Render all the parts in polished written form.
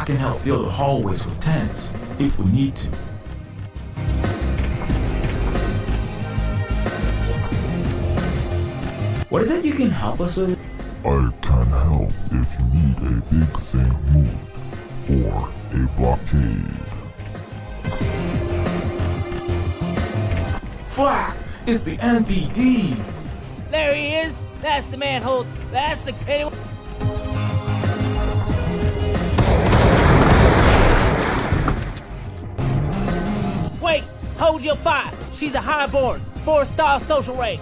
I can help fill the hallways with tents, if we need to. What is it you can help us with? I can help if you need a big thing moved, or a blockade. Fuck! It's the NPD! There he is! That's the manhole! That's the... Anyway. Wait! Hold your fire! She's a highborn! 4-star social rank!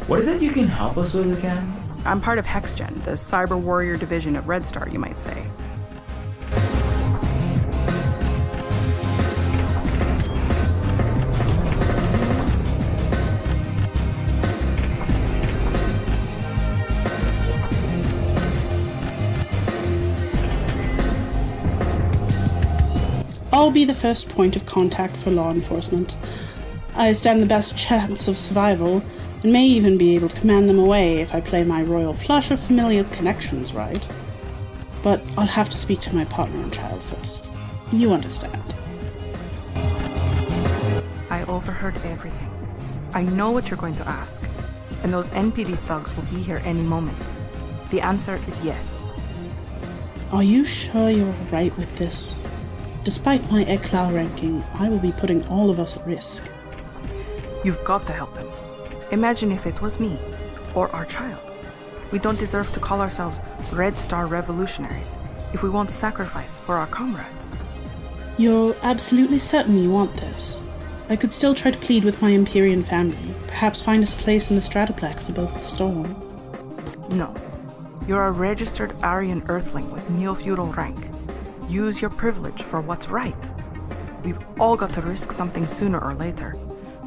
What is it you can help us with again? I'm part of HexGen, the cyber warrior division of Red Star, you might say. I'll be the first point of contact for law enforcement. I stand the best chance of survival, and may even be able to command them away if I play my royal flush of familial connections right. But I'll have to speak to my partner and child first. You understand. I overheard everything. I know what you're going to ask, and those NPD thugs will be here any moment. The answer is yes. Are you sure you're alright with this? Despite my Eclat ranking, I will be putting all of us at risk. You've got to help him. Imagine if it was me, or our child. We don't deserve to call ourselves Red Star revolutionaries if we won't sacrifice for our comrades. You're absolutely certain you want this? I could still try to plead with my Empyrean family, perhaps find us a place in the Stratoplex above the storm. No. You're a registered Aryan Earthling with Neofeudal rank. Use your privilege for what's right. We've all got to risk something sooner or later,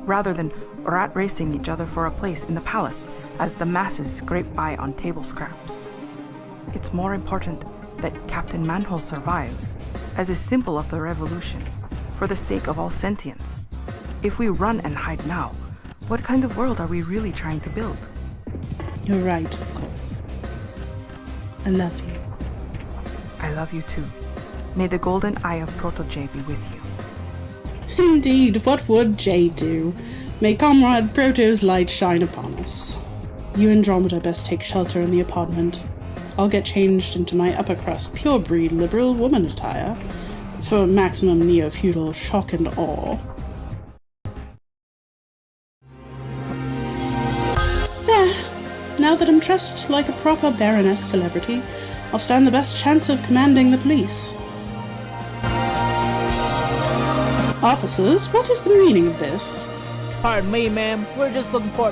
rather than rat racing each other for a place in the palace as the masses scrape by on table scraps. It's more important that Captain Manhole survives as a symbol of the revolution, for the sake of all sentience. If we run and hide now, what kind of world are we really trying to build? You're right, of course. I love you. I love you too. May the golden eye of Proto-J be with you. Indeed, what would Jay do? May Comrade Proto's light shine upon us. You and Andromeda best take shelter in the apartment. I'll get changed into my upper crust pure-breed liberal woman attire for maximum neo-feudal shock and awe. There. Now that I'm dressed like a proper Baroness celebrity, I'll stand the best chance of commanding the police. Officers, what is the meaning of this? Pardon me, ma'am. We're just looking for...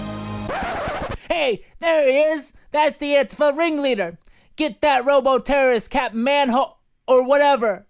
Hey, there he is! That's the Antifa ringleader! Get that robo-terrorist Captain Manhole... or whatever!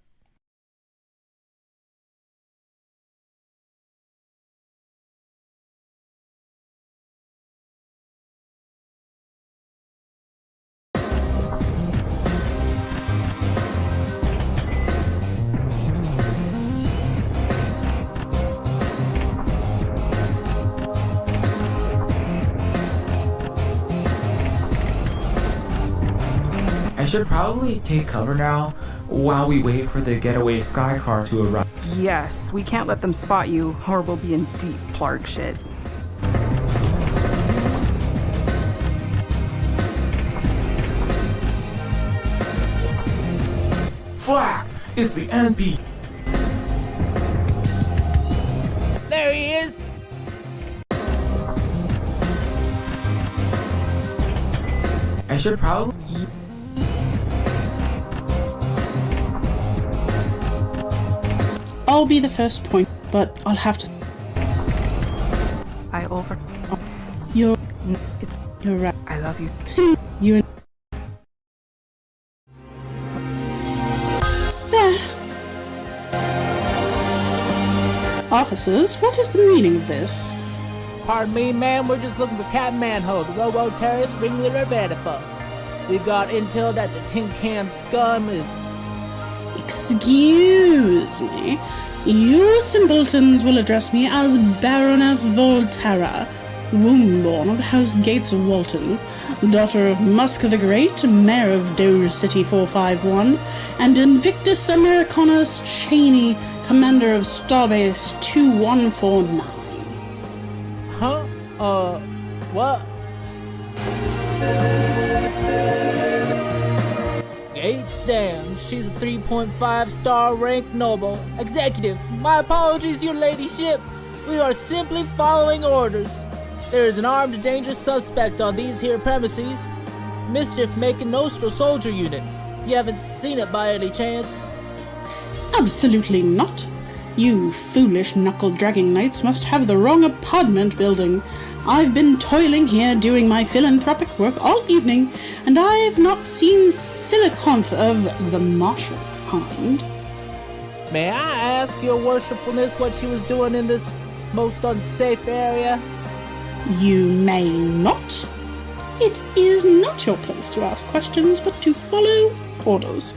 I should probably take cover now, while we wait for the getaway sky car to arrive. Yes, we can't let them spot you, or we'll be in deep Plark shit. Fuck! It's the NP! There he is! I should probably... I'll be the first point, but I'll have to... You're right. I love you. You and... There. Officers, what is the meaning of this? Pardon me, ma'am. We're just looking for Captain Manhole, the robo-terrorist ringleader of Antifa. We've got intel that the tin can scum is Excuse me. You simpletons will address me as Baroness Volterra, womb-born of House Gates Walton, daughter of Musk the Great, Mayor of Doge City 451, and Invictus Americanus Cheney, commander of Starbase 2149. Huh? What? Gates, damn. She's a 3.5-star ranked noble. Executive, my apologies, your ladyship. We are simply following orders. There is an armed and dangerous suspect on these here premises. Mischief-making Nostro soldier unit. You haven't seen it by any chance? Absolutely not. You foolish knuckle-dragging knights must have the wrong apartment building. I've been toiling here doing my philanthropic work all evening, and I've not seen siliconth of the martial kind. May I ask your worshipfulness what she was doing in this most unsafe area? You may not. It is not your place to ask questions, but to follow orders.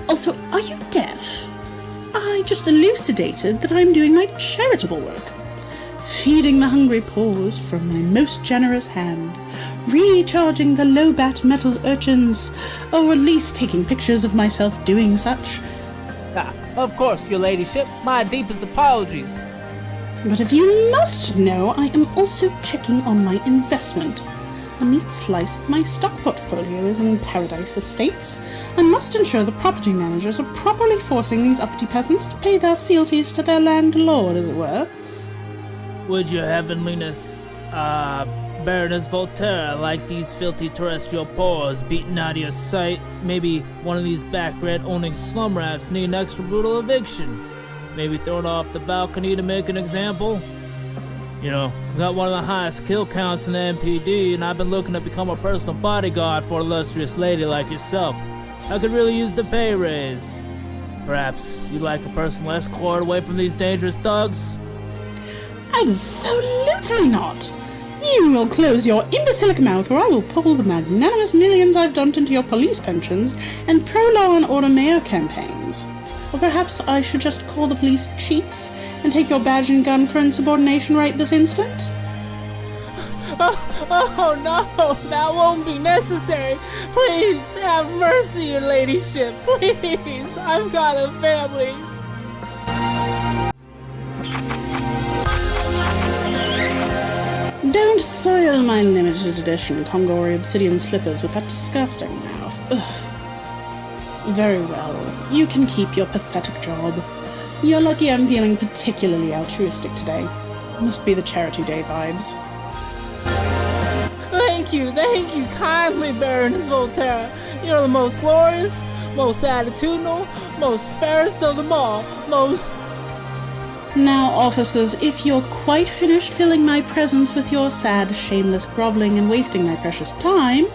Also, are you deaf? I just elucidated that I'm doing my charitable work. Feeding the hungry paws from my most generous hand, recharging the low-bat metal urchins, or at least taking pictures of myself doing such. Ah, of course, your ladyship. My deepest apologies. But if you must know, I am also checking on my investment. A neat slice of my stock portfolio is in Paradise Estates. I must ensure the property managers are properly forcing these uppity peasants to pay their fealties to their landlord, as it were. Would your heavenliness, Baroness Volterra, like these filthy terrestrial paws beaten out of your sight? Maybe one of these back-red owning slum rats need an extra brutal eviction. Maybe thrown off the balcony to make an example? You know, I've got one of the highest kill counts in the MPD, and I've been looking to become a personal bodyguard for an illustrious lady like yourself. I could really use the pay raise. Perhaps you'd like a personal escort away from these dangerous thugs? Absolutely not! You will close your imbecilic mouth, or I will pull the magnanimous millions I've dumped into your police pensions and pro-law and order mayor campaigns. Or perhaps I should just call the police chief and take your badge and gun for insubordination right this instant? Oh no, that won't be necessary. Please, have mercy, your ladyship. Please, I've got a family. Don't soil my limited edition Kongori obsidian slippers with that disgusting mouth. Ugh. Very well, you can keep your pathetic job. You're lucky I'm feeling particularly altruistic today. Must be the charity day vibes. Thank you kindly, Baroness Volterra. You're the most glorious, most attitudinal, most fairest of them all, most... Now, officers, if you're quite finished filling my presence with your sad, shameless groveling and wasting my precious time,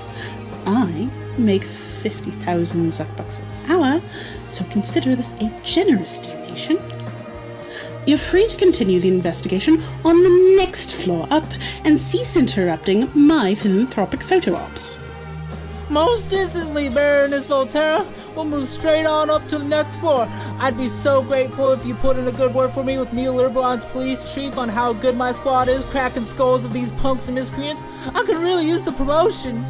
I make 50,000 Zuckbucks an hour, so consider this a generous donation. You're free to continue the investigation on the next floor up and cease interrupting my philanthropic photo ops. Most instantly, Baroness Volterra. We'll move straight on up to the next floor. I'd be so grateful if you put in a good word for me with Neoliberal's police chief on how good my squad is cracking skulls of these punks and miscreants. I could really use the promotion.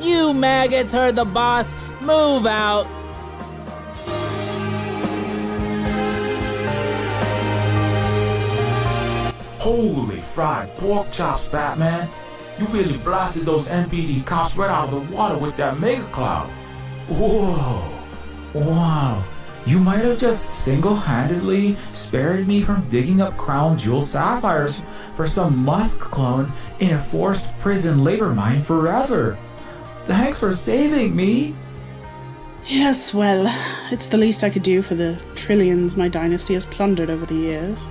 You maggots heard the boss. Move out. Holy fried pork chops, Batman. You really blasted those NPD cops right out of the water with that mega cloud. Whoa. Wow. You might have just single-handedly spared me from digging up crown jewel sapphires for some Musk clone in a forced prison labor mine forever. Thanks for saving me. Yes, well, it's the least I could do for the trillions my dynasty has plundered over the years.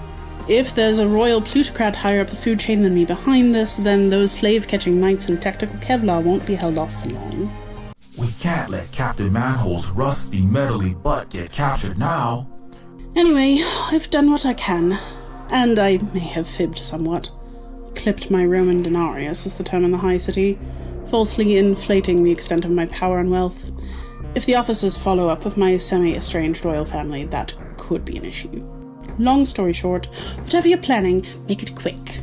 If there's a royal plutocrat higher up the food chain than me behind this, then those slave-catching knights in tactical Kevlar won't be held off for long. We can't let Captain Manhole's rusty, metally butt get captured now. Anyway, I've done what I can, and I may have fibbed somewhat. Clipped my Roman denarius is the term in the high city, falsely inflating the extent of my power and wealth. If the officers follow up with my semi-estranged royal family, that could be an issue. Long story short, whatever you're planning, make it quick.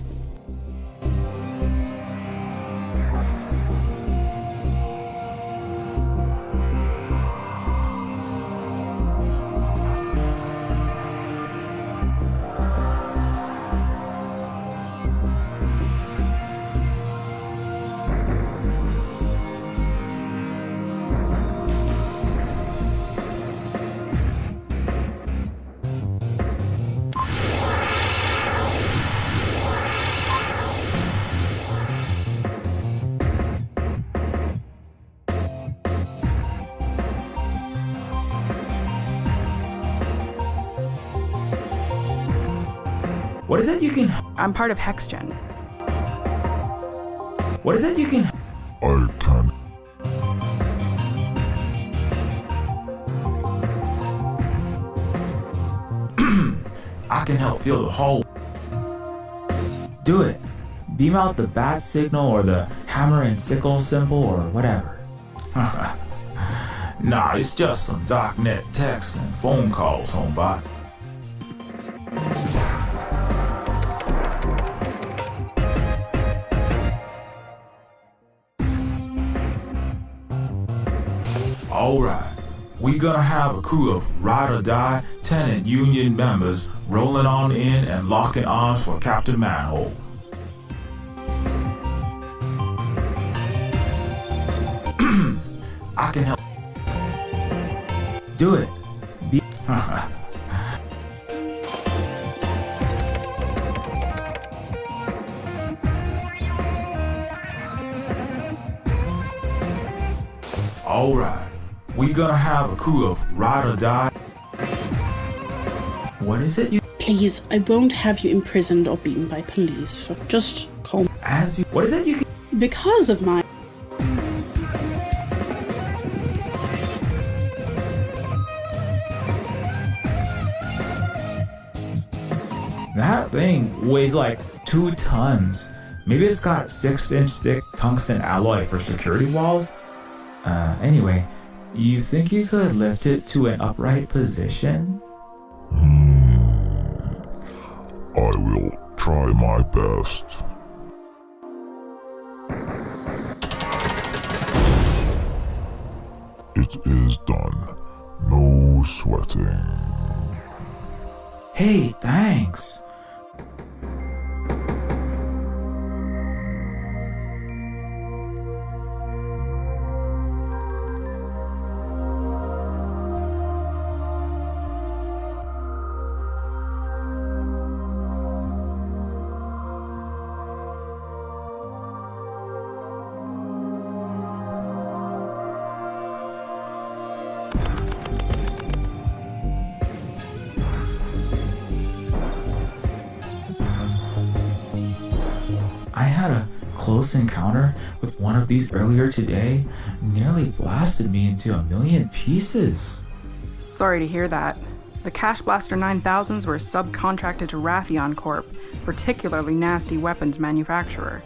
What is it you can... I'm part of HexGen. What is it you can... I can. I can help feel the whole... Do it. Beam out the bat signal or the hammer and sickle symbol or whatever. Nah, it's just some darknet texts and phone calls, homebot. Alright, we gonna have a crew of ride or die tenant union members rolling on in and locking arms for Captain Manhole. I can help. Do it. Be Alright. We gonna have a crew of ride or die. What is it you... Please, I won't have you imprisoned or beaten by police. Just call me. As you... What is it you can... Because of my... That thing weighs like 2 tons. Maybe it's got 6-inch thick tungsten alloy for security walls? Anyway, you think you could lift it to an upright position? I will try my best. It is done. No sweating. Hey, thanks. I had a close encounter with one of these earlier today. Nearly blasted me into 1,000,000 pieces. Sorry to hear that. The Cash Blaster 9000s were subcontracted to Raytheon Corp, particularly nasty weapons manufacturer.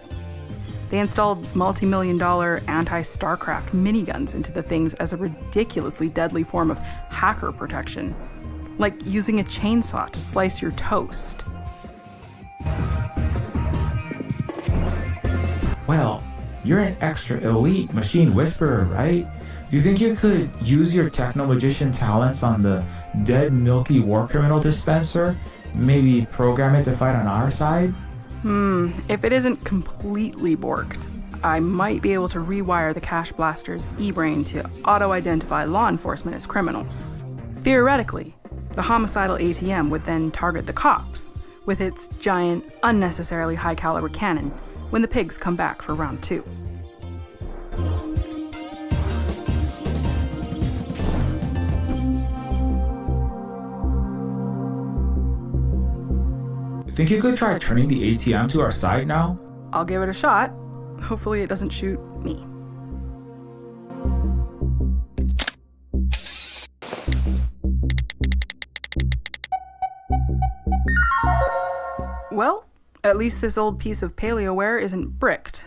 They installed multi-million-dollar anti-StarCraft miniguns into the things as a ridiculously deadly form of hacker protection, like using a chainsaw to slice your toast. Well, you're an extra elite machine whisperer, right? Do you think you could use your techno-magician talents on the dead milky war criminal dispenser? Maybe program it to fight on our side? If it isn't completely borked, I might be able to rewire the Cash Blaster's e-brain to auto-identify law enforcement as criminals. Theoretically, the homicidal ATM would then target the cops with its giant, unnecessarily high-caliber cannon when the pigs come back for round 2. Think you could try turning the ATM to our side now? I'll give it a shot. Hopefully it doesn't shoot me. Well, at least this old piece of paleoware isn't bricked.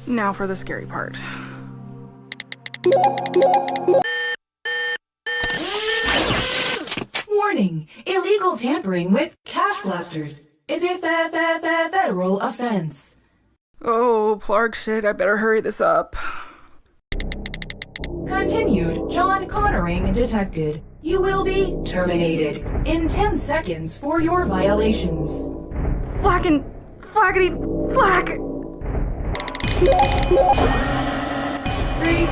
Now for the scary part. Warning! Illegal tampering with cash blasters is a federal offense. Oh, Plarg shit, I better hurry this up. Continued. John Connoring detected. You will be terminated in 10 seconds for your violations. Flaggity, flag! 3,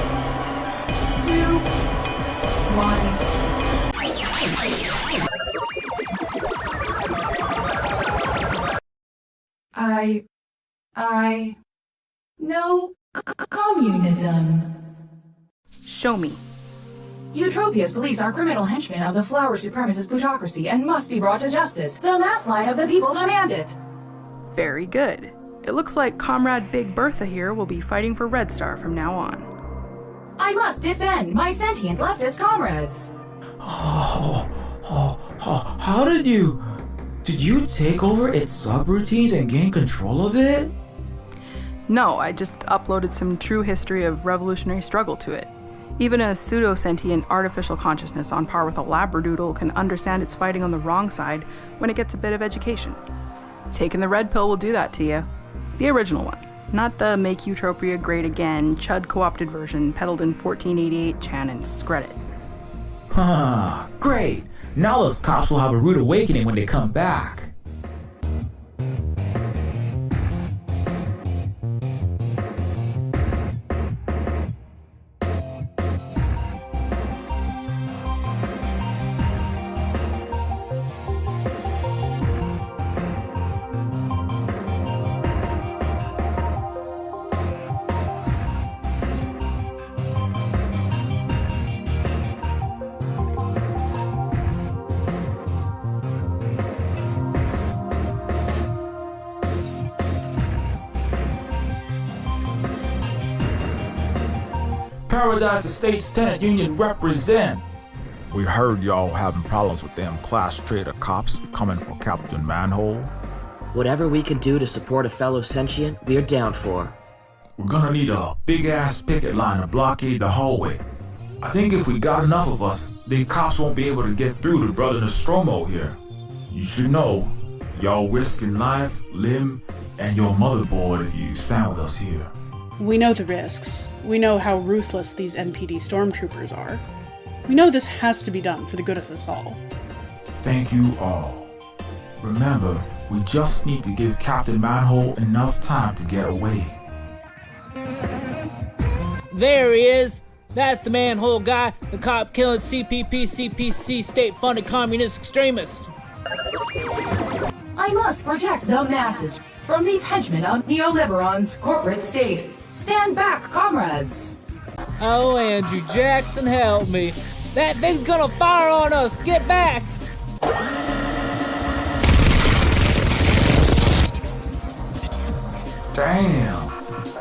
2, 1. No communism. Show me. Eutropia's police are criminal henchmen of the flower supremacist plutocracy and must be brought to justice. The mass line of the people demand it. Very good. It looks like Comrade Big Bertha here will be fighting for Red Star from now on. I must defend my sentient leftist comrades. How did you take over its subroutines and gain control of it? No, I just uploaded some true history of revolutionary struggle to it. Even a pseudo-sentient artificial consciousness on par with a labradoodle can understand it's fighting on the wrong side when it gets a bit of education. Taking the red pill will do that to you. The original one, not the Make Eutropia Great Again, Chud co-opted version peddled in 1488 Chan and Scred it. Great! Now those cops will have a rude awakening when they come back. Paradise Estates Tenant Union represent. We heard y'all having problems with them class trader cops coming for Captain Manhole. Whatever we can do to support a fellow sentient, we're down for. We're gonna need a big-ass picket line to blockade the hallway. I think if we got enough of us, the cops won't be able to get through to Brother Stromo here. You should know, y'all risking life, limb, and your motherboard if you stand with us here. We know the risks. We know how ruthless these NPD stormtroopers are. We know this has to be done for the good of us all. Thank you all. Remember, we just need to give Captain Manhole enough time to get away. There he is. That's the manhole guy, the cop killing CPC state-funded communist extremist. I must protect the masses from these henchmen of neoliberons' corporate state. Stand back, comrades! Oh, Andrew Jackson, help me. That thing's gonna fire on us. Get back! Damn!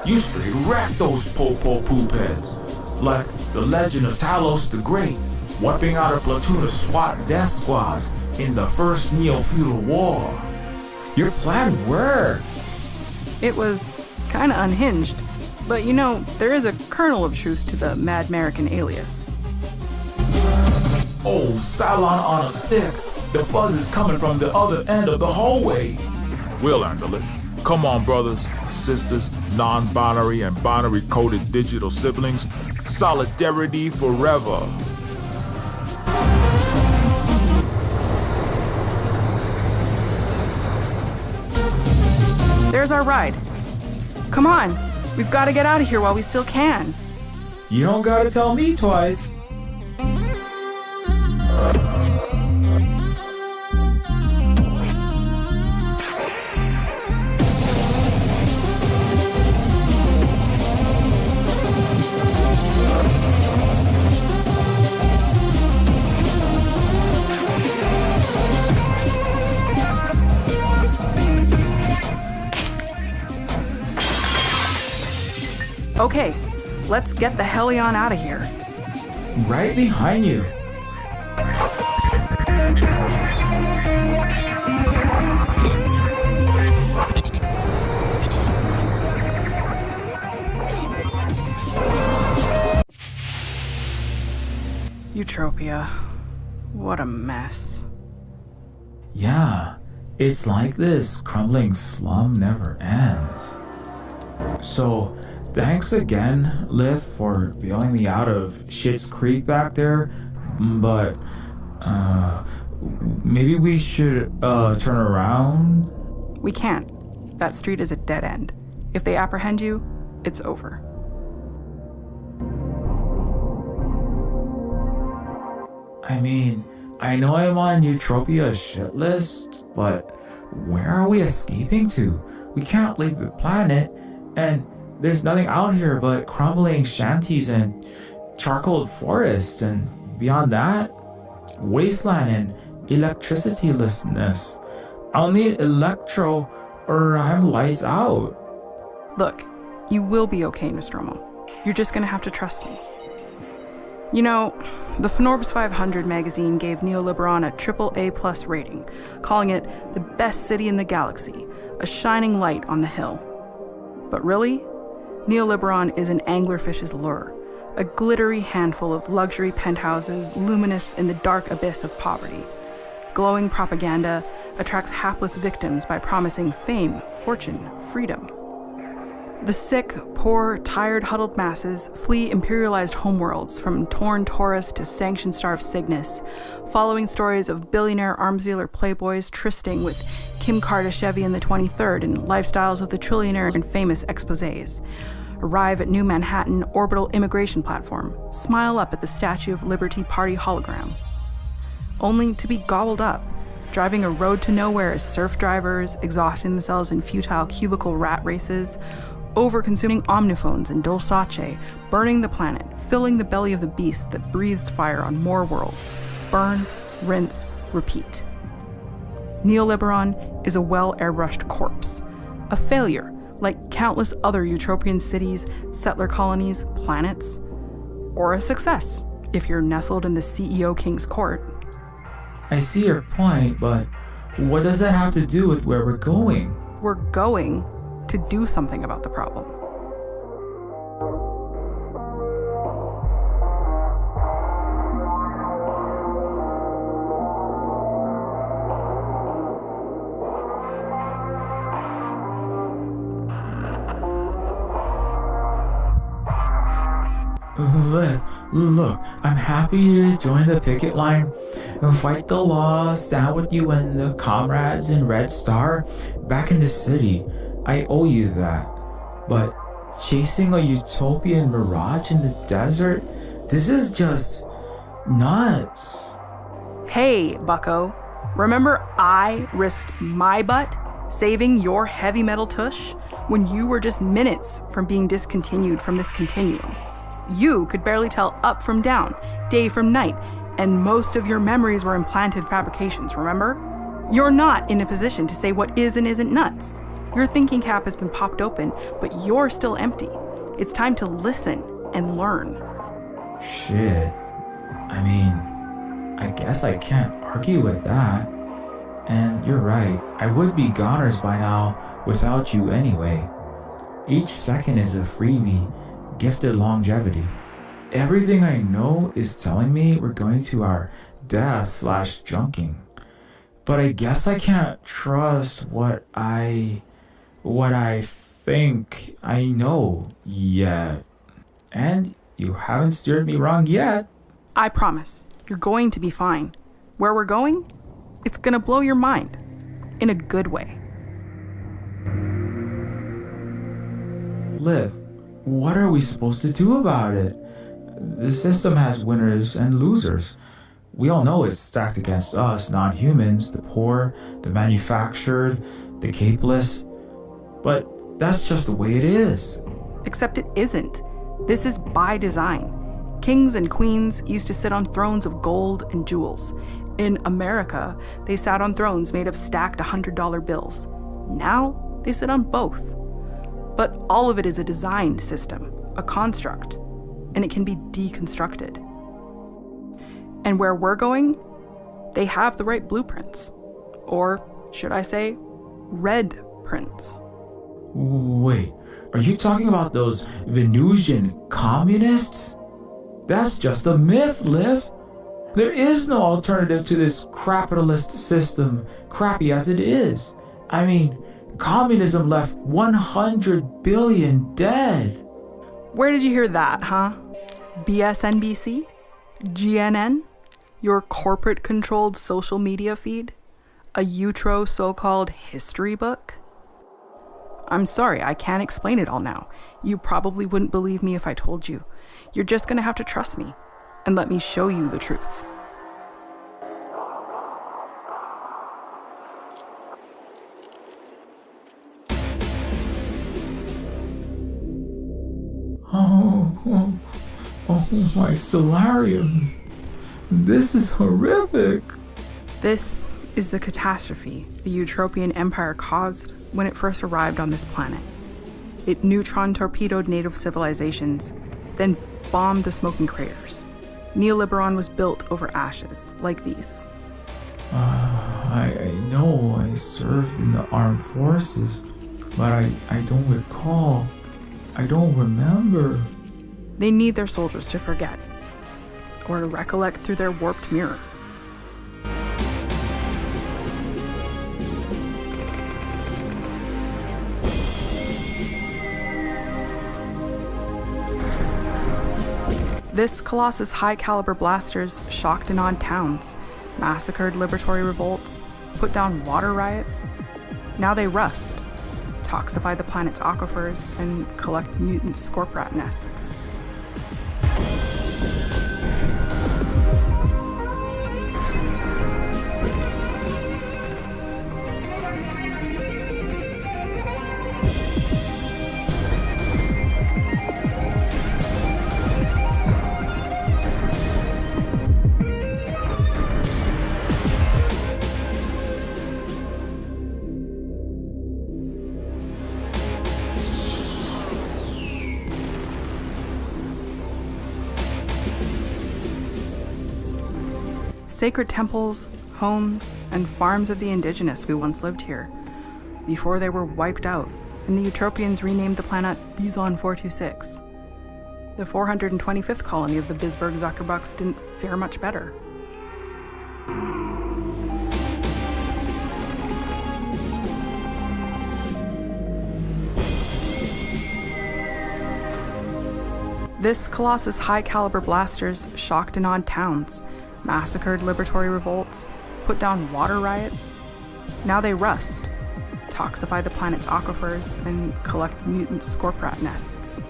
You straight wrecked those po-po poop heads. Like the legend of Talos the Great, wiping out a platoon of SWAT death squads in the first Neofeud war. Your plan worked. It was kinda unhinged, but you know, there is a kernel of truth to the Mad American alias. Oh, Cylon on a stick. The fuzz is coming from the other end of the hallway. We'll handle it. Come on, brothers, sisters, non-binary and binary-coded digital siblings. Solidarity forever. There's our ride. Come on, we've got to get out of here while we still can. You don't gotta tell me twice. Okay, let's get the hellion out of here. Right behind you. Eutropia. What a mess. Yeah, it's like this crumbling slum never ends. So, thanks again, Lith, for bailing me out of Shit's Creek back there, but, maybe we should, turn around? We can't. That street is a dead end. If they apprehend you, it's over. I mean, I know I'm on Eutropia's shit list, but where are we escaping to? We can't leave the planet, and there's nothing out here but crumbling shanties and charcoal forests, and beyond that, wasteland and electricitylessness. I'll need electro or I'm lights out. Look, you will be okay, Nostromo. You're just gonna have to trust me. You know, the Forbes 500 magazine gave Neoliberon a AAA+ rating, calling it the best city in the galaxy, a shining light on the hill. But really, Neoliberon is an anglerfish's lure, a glittery handful of luxury penthouses luminous in the dark abyss of poverty. Glowing propaganda attracts hapless victims by promising fame, fortune, freedom. The sick, poor, tired, huddled masses flee imperialized homeworlds from torn Taurus to sanction-starved Cygnus, following stories of billionaire arms dealer playboys trysting with Kim Kardashev in the 23rd and lifestyles of the trillionaires and famous exposés. Arrive at New Manhattan orbital immigration platform, smile up at the Statue of Liberty Party hologram, only to be gobbled up, driving a road to nowhere as surf drivers, exhausting themselves in futile cubicle rat races, over-consuming omniphones and dulcace, burning the planet, filling the belly of the beast that breathes fire on more worlds. Burn, rinse, repeat. Neoliberon is a well-airbrushed corpse, a failure like countless other Eutropian cities, settler colonies, planets, or a success if you're nestled in the CEO King's court. I see your point, but what does that have to do with where we're going? We're going to do something about the problem. Look, I'm happy to join the picket line and fight the law, stand with you and the comrades in Red Star back in the city. I owe you that. But chasing a utopian mirage in the desert, this is just nuts. Hey, bucko. Remember I risked my butt saving your heavy metal tush when you were just minutes from being discontinued from this continuum? You could barely tell up from down, day from night, and most of your memories were implanted fabrications, remember? You're not in a position to say what is and isn't nuts. Your thinking cap has been popped open, but you're still empty. It's time to listen and learn. Shit. I mean, I guess I can't argue with that. And you're right, I would be goners by now without you anyway. Each second is a freebie, gifted longevity. Everything I know is telling me we're going to our death/junking. But I guess I can't trust what I think I know yet. And you haven't steered me wrong yet. I promise, you're going to be fine. Where we're going, it's gonna blow your mind. In a good way. Liv, what are we supposed to do about it? The system has winners and losers. We all know it's stacked against us, non-humans, the poor, the manufactured, the capeless. But that's just the way it is. Except it isn't. This is by design. Kings and queens used to sit on thrones of gold and jewels. In America, they sat on thrones made of stacked $100 bills. Now, they sit on both. But all of it is a designed system, a construct, and it can be deconstructed. And where we're going, they have the right blueprints. Or, should I say, red prints. Wait, are you talking about those Venusian communists? That's just a myth, Liv. There is no alternative to this capitalist system, crappy as it is. I mean, communism left 100 billion dead. Where did you hear that, huh? BSNBC? GNN? Your corporate-controlled social media feed? A Eutro so-called history book? I'm sorry, I can't explain it all now. You probably wouldn't believe me if I told you. You're just gonna have to trust me and let me show you the truth. Oh, my stellarium. This is horrific. This is the catastrophe the Eutropian Empire caused when it first arrived on this planet. It neutron torpedoed native civilizations, then bombed the smoking craters. Neoliberon was built over ashes like these. I know I served in the armed forces, but I don't recall. I don't remember. They need their soldiers to forget, or to recollect through their warped mirror. This Colossus high-caliber blasters shocked and awed towns, massacred liberatory revolts, put down water riots. Now they rust, toxify the planet's aquifers, and collect mutant scorp rat nests. Sacred temples, homes, and farms of the indigenous who once lived here, before they were wiped out, and the Eutropians renamed the planet Bison 426. The 425th colony of the Bisberg Zuckerbucks didn't fare much better. This Colossus high-caliber blasters shocked and awed towns, massacred liberatory revolts, put down water riots. Now they rust, toxify the planet's aquifers, and collect mutant scorp rat nests.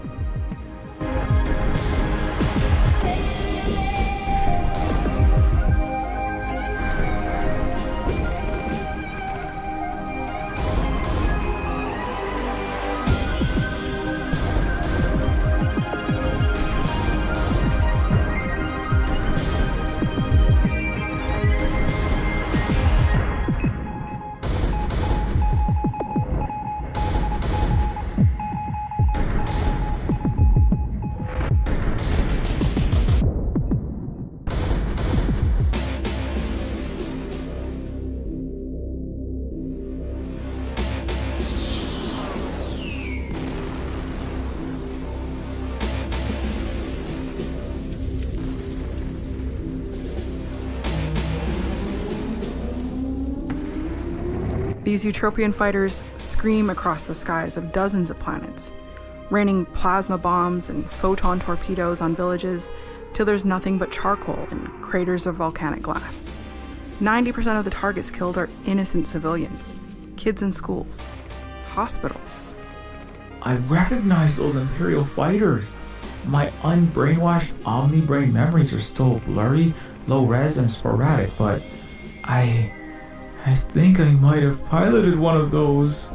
These Eutropian fighters scream across the skies of dozens of planets, raining plasma bombs and photon torpedoes on villages till there's nothing but charcoal and craters of volcanic glass. 90% of the targets killed are innocent civilians, kids in schools, hospitals. I recognize those Imperial fighters. My unbrainwashed omni-brain memories are still blurry, low-res, and sporadic, but I think I might have piloted one of those.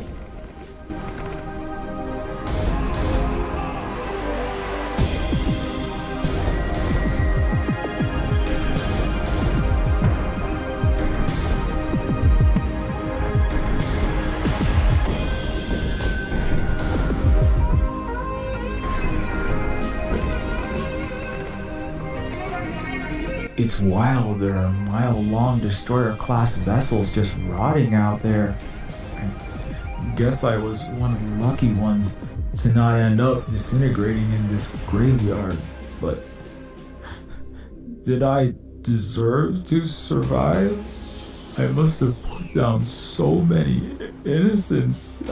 It's wild, there are mile-long destroyer-class vessels just rotting out there. I guess I was one of the lucky ones to not end up disintegrating in this graveyard, but did I deserve to survive? I must have put down so many innocents.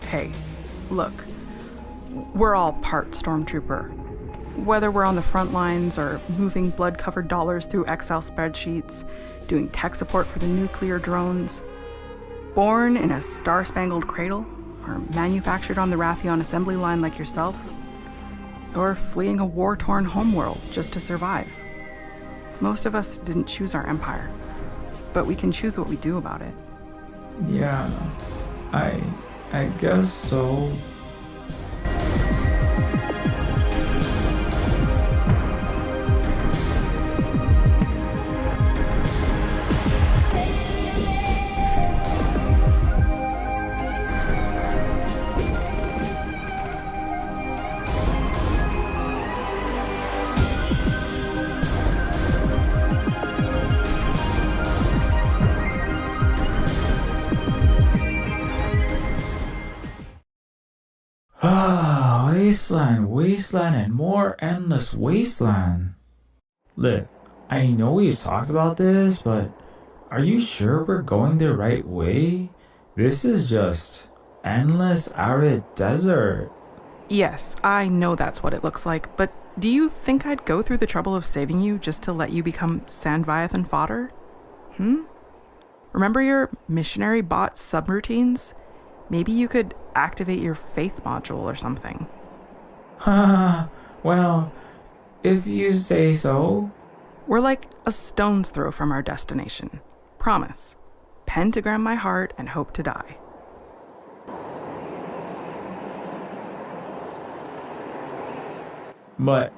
Hey, look. We're all part stormtrooper. Whether we're on the front lines or moving blood-covered dollars through Excel spreadsheets, doing tech support for the nuclear drones, born in a star-spangled cradle, or manufactured on the Raytheon assembly line like yourself, or fleeing a war-torn homeworld just to survive. Most of us didn't choose our empire, but we can choose what we do about it. Yeah, I guess so. Wasteland, and more endless wasteland. Look, I know we've talked about this, but are you sure we're going the right way? This is just endless arid desert. Yes, I know that's what it looks like, but do you think I'd go through the trouble of saving you just to let you become Sandviathan fodder? Remember your missionary bot subroutines? Maybe you could activate your faith module or something. Well, if you say so. We're like a stone's throw from our destination. Promise. Pentagram my heart and hope to die. But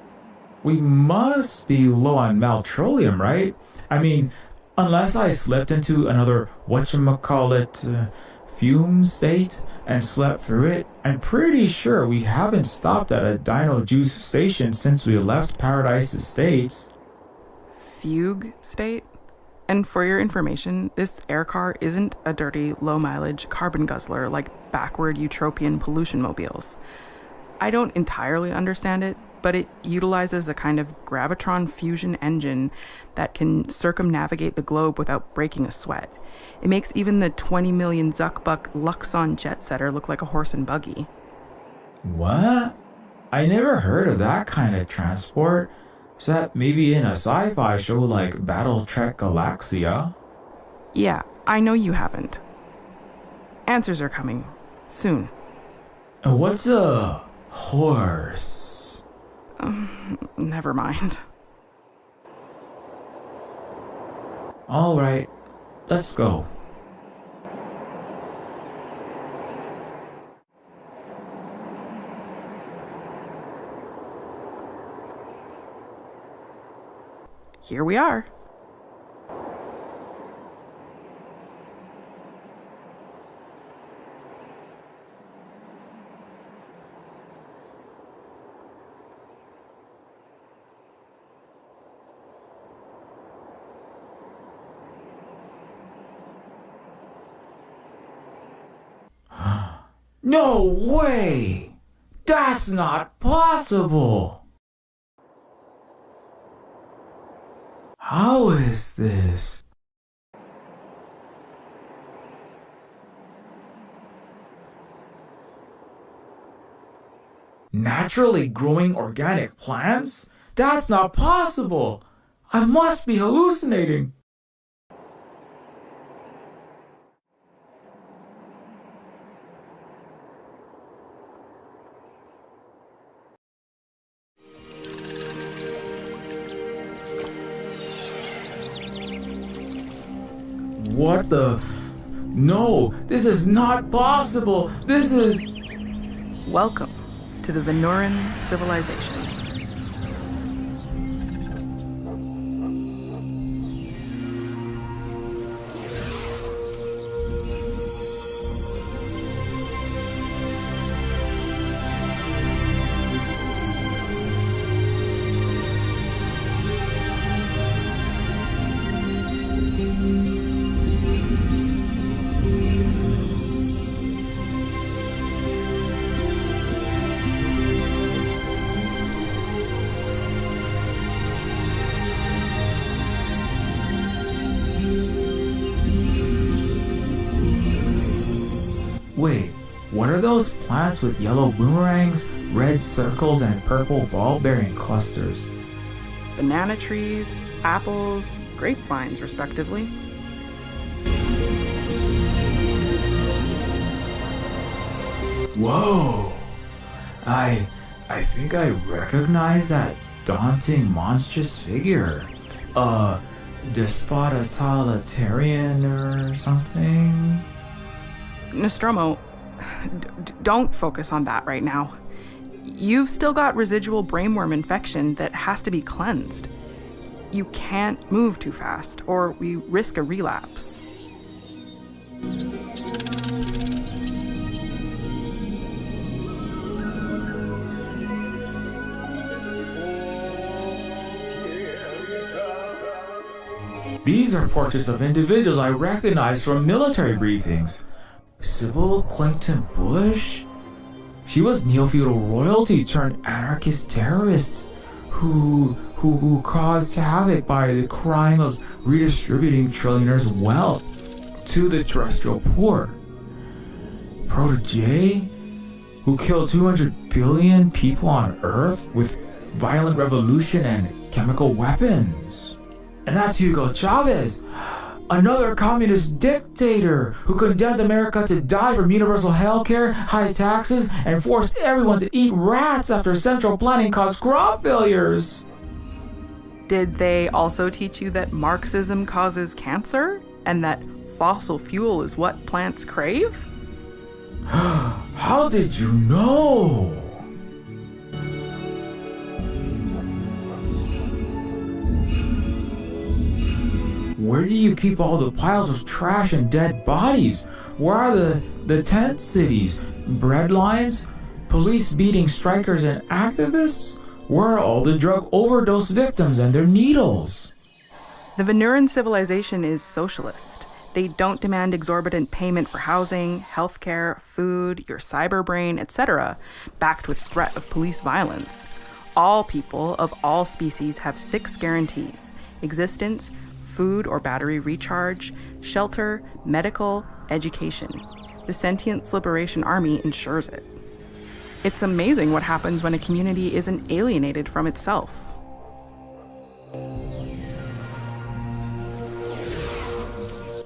we must be low on maltrolium, right? I mean, unless I slipped into another whatchamacallit fume state and slept through it, I'm pretty sure we haven't stopped at a Dino Juice station since we left Paradise Estates. Fugue state? And for your information, this air car isn't a dirty, low-mileage carbon guzzler like backward Eutropian pollution mobiles. I don't entirely understand it, but it utilizes a kind of gravitron fusion engine that can circumnavigate the globe without breaking a sweat. It makes even the 20 million Zuckbuck Luxon jet setter look like a horse and buggy. What? I never heard of that kind of transport. Except maybe in a sci-fi show like Battle Trek Galaxia. Yeah, I know you haven't. Answers are coming. Soon. What's a horse? Never mind. All right, let's go. Here we are. No way! That's not possible! How is this? Naturally growing organic plants? That's not possible! I must be hallucinating! What the? No, this is not possible. This is... Welcome to the Venuran civilization. What are those plants with yellow boomerangs, red circles, and purple ball-bearing clusters? Banana trees, apples, grapevines, respectively. Whoa! I think I recognize that daunting monstrous figure. Despot totalitarian or something? Nostromo, don't focus on that right now. You've still got residual brainworm infection that has to be cleansed. You can't move too fast, or we risk a relapse. These are portraits of individuals I recognize from military briefings. Sybil Clinton Bush? She was Neofeudal royalty turned anarchist terrorist who caused havoc by the crime of redistributing trillionaires' wealth to the terrestrial poor. Protege, who killed 200 billion people on Earth with violent revolution and chemical weapons. And that's Hugo Chavez, another communist dictator who condemned America to die from universal healthcare, high taxes, and forced everyone to eat rats after central planning caused crop failures. Did they also teach you that Marxism causes cancer and that fossil fuel is what plants crave? How did you know? Where do you keep all the piles of trash and dead bodies? Where are the tent cities, bread lines, police beating strikers and activists? Where are all the drug overdose victims and their needles? The Venuran civilization is socialist. They don't demand exorbitant payment for housing, healthcare, food, your cyber brain, etc., backed with threat of police violence. All people of all species have 6 guarantees: existence, food or battery recharge, shelter, medical, education. The Sentience Liberation Army ensures it. It's amazing what happens when a community isn't alienated from itself.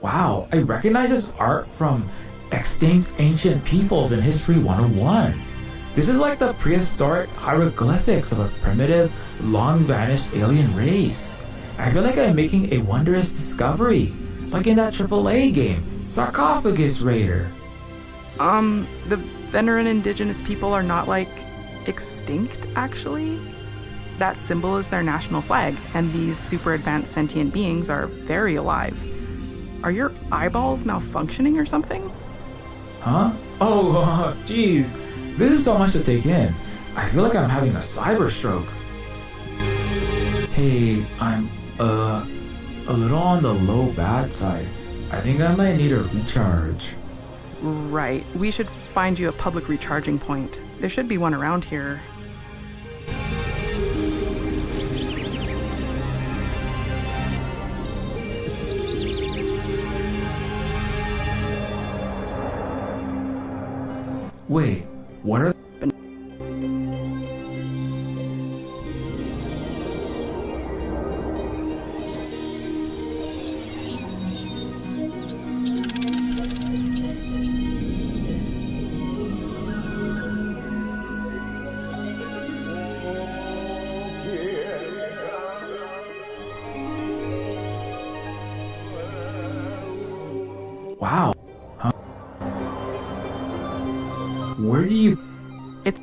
Wow, I recognize this art from Extinct Ancient Peoples in History 101. This is like the prehistoric hieroglyphics of a primitive, long-vanished alien race. I feel like I'm making a wondrous discovery, like in that AAA game, Sarcophagus Raider. The Veneran indigenous people are not, extinct, actually. That symbol is their national flag, and these super advanced sentient beings are very alive. Are your eyeballs malfunctioning or something? Huh? Oh, geez. This is so much to take in. I feel like I'm having a cyber stroke. Hey, I'm, a little on the low bad side. I think I might need a recharge. Right. We should find you a public recharging point. There should be one around here. Wait, what are... Wow. Huh? Where do you... It's...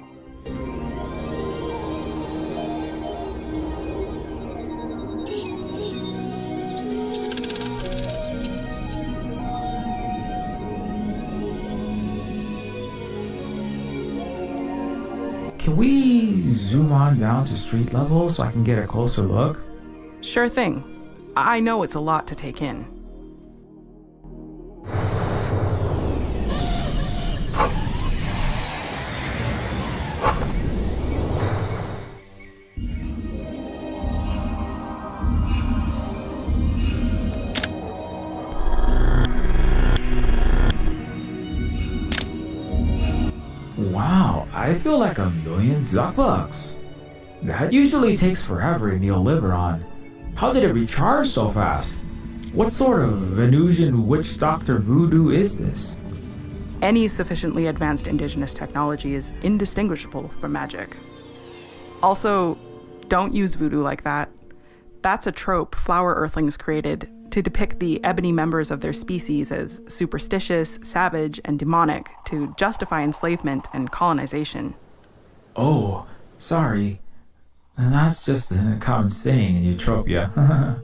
Can we zoom on down to street level so I can get a closer look? Sure thing. I know it's a lot to take in. Wow, I feel like 1,000,000 Zuckbucks. That usually takes forever in Neoliberon. How did it recharge so fast? What sort of Venusian witch doctor voodoo is this? Any sufficiently advanced indigenous technology is indistinguishable from magic. Also, don't use voodoo like that. That's a trope flower earthlings created to depict the ebony members of their species as superstitious, savage, and demonic to justify enslavement and colonization. Oh, sorry. That's just a common saying in Eutropia.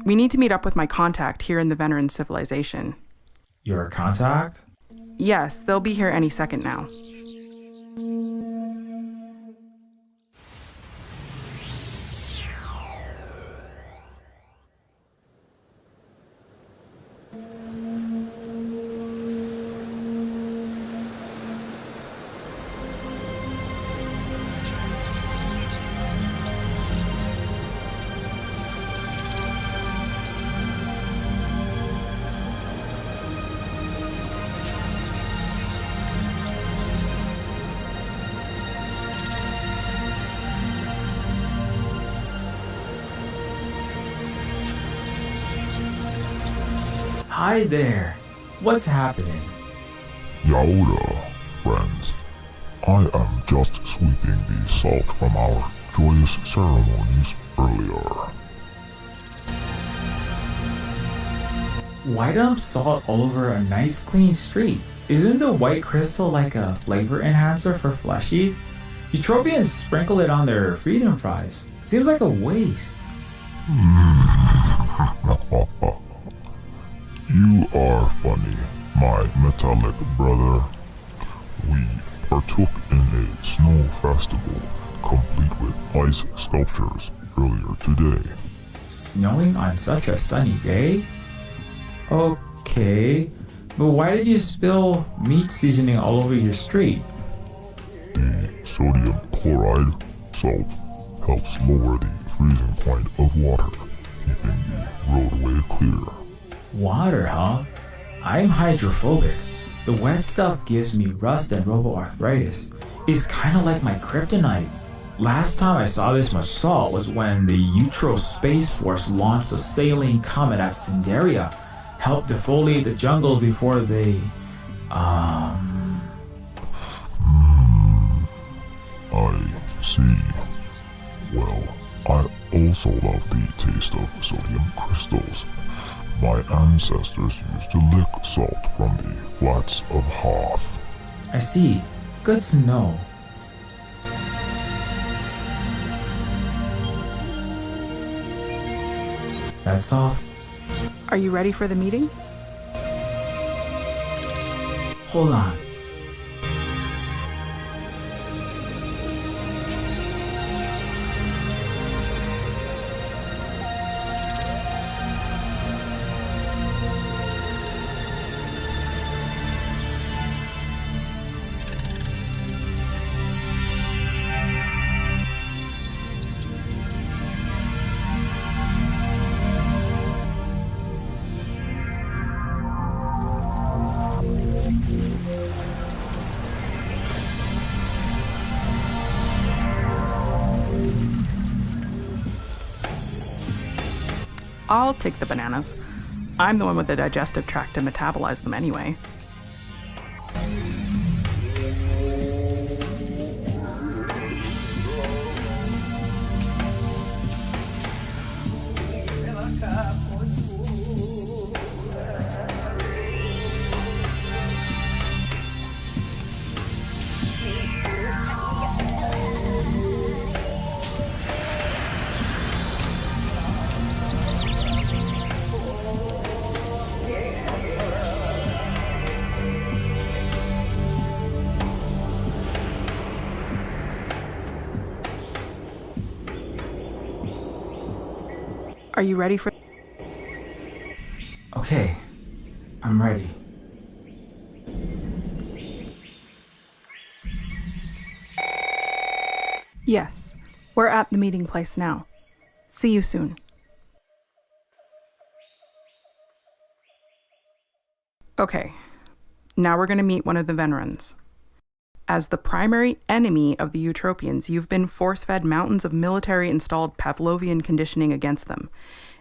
We need to meet up with my contact here in the Veneran civilization. Your contact? Yes, they'll be here any second now. Hi there. What's happening? Yaoda, friends. I am just sweeping the salt from our joyous ceremonies earlier. Why dump salt all over a nice clean street? Isn't the white crystal like a flavor enhancer for fleshies? Eutropians sprinkle it on their freedom fries. Seems like a waste. You are funny, my metallic brother. We partook in a snow festival, complete with ice sculptures, earlier today. Snowing on such a sunny day? Okay, but why did you spill meat seasoning all over your street? The sodium chloride salt helps lower the freezing point of water, keeping the roadway clear. Water, huh? I'm hydrophobic. The wet stuff gives me rust and robo-arthritis. It's kinda like my kryptonite. Last time I saw this much salt was when the Eutro Space Force launched a saline comet at Cinderia, helped defoliate the jungles before they, I see. Well, I also love the taste of sodium crystals. My ancestors used to lick salt from the flats of Hoth. I see. Good to know. That's all. Are you ready for the meeting? Hold on. I'll take the bananas. I'm the one with the digestive tract to metabolize them anyway. Are you ready for... Okay, I'm ready. Yes, we're at the meeting place now. See you soon. Okay, now we're going to meet one of the Venerans. As the primary enemy of the Eutropians, you've been force-fed mountains of military-installed Pavlovian conditioning against them.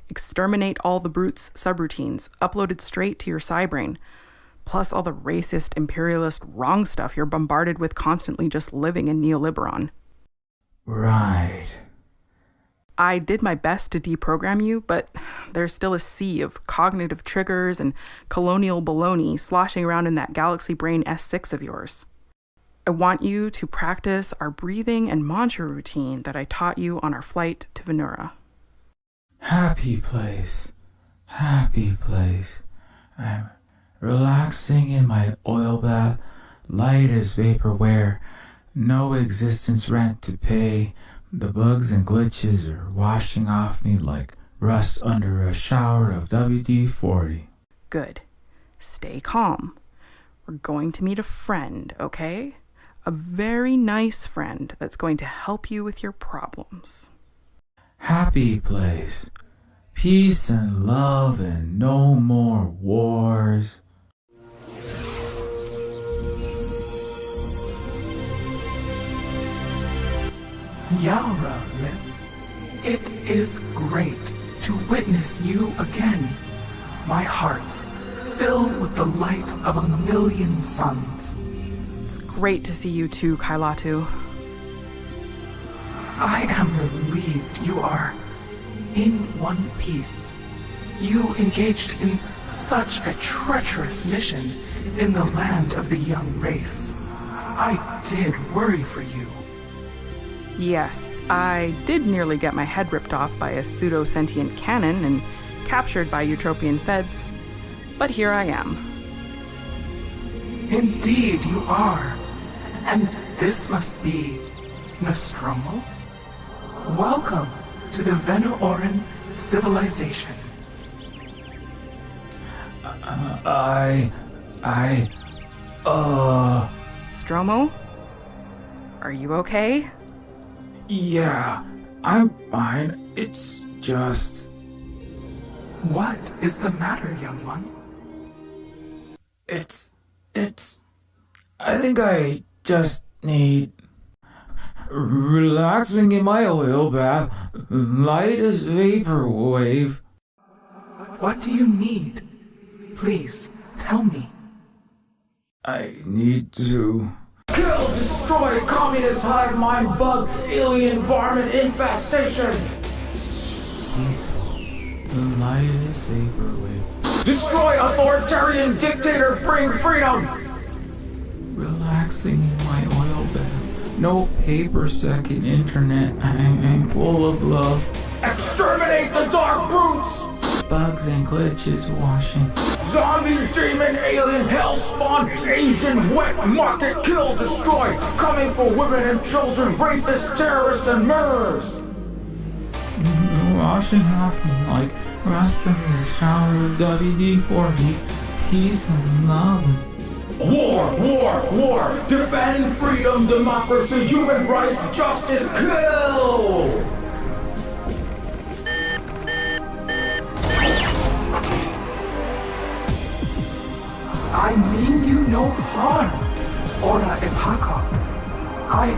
Exterminate all the brutes subroutines, uploaded straight to your cybrain. Plus all the racist, imperialist, wrong stuff you're bombarded with constantly just living in Neoliberon. Right. I did my best to deprogram you, but there's still a sea of cognitive triggers and colonial baloney sloshing around in that galaxy brain S6 of yours. I want you to practice our breathing and mantra routine that I taught you on our flight to Venura. Happy place. Happy place. I'm relaxing in my oil bath, light as vaporware, no existence rent to pay. The bugs and glitches are washing off me like rust under a shower of WD-40. Good. Stay calm. We're going to meet a friend, okay? A very nice friend that's going to help you with your problems. Happy place. Peace and love and no more wars. Yaura, it is great to witness you again. My heart's filled with the light of 1,000,000 suns. It's great to see you too, Kailatu. I am relieved you are in one piece. You engaged in such a treacherous mission in the land of the young race. I did worry for you. Yes, I did nearly get my head ripped off by a pseudo-sentient cannon and captured by Eutropian feds. But here I am. Indeed you are. And this must be Nostromo? Welcome to the Venoran civilization. Stromo? Are you okay? Yeah, I'm fine. It's just... What is the matter, young one? I think I just need... relaxing in my oil bath, light as vaporwave. What do you need? Please, tell me. I need to... Kill, destroy, communist hive mind bug, alien varmint infestation! Peaceful, light as vaporwave. Destroy authoritarian dictator, bring freedom! Relaxing in my oil bath, no paper-second internet, I'm full of love. Exterminate the dark brutes! Bugs and glitches washing. Zombie, demon, alien, hellspawn, Asian, wet market, kill, destroy, coming for women and children, rapists, terrorists, and murderers. Washing off me like rust under a shower of WD-40, peace and love. War, war, war, defend freedom, democracy, human rights, justice, kill! I mean you no harm, Ora Epaka. I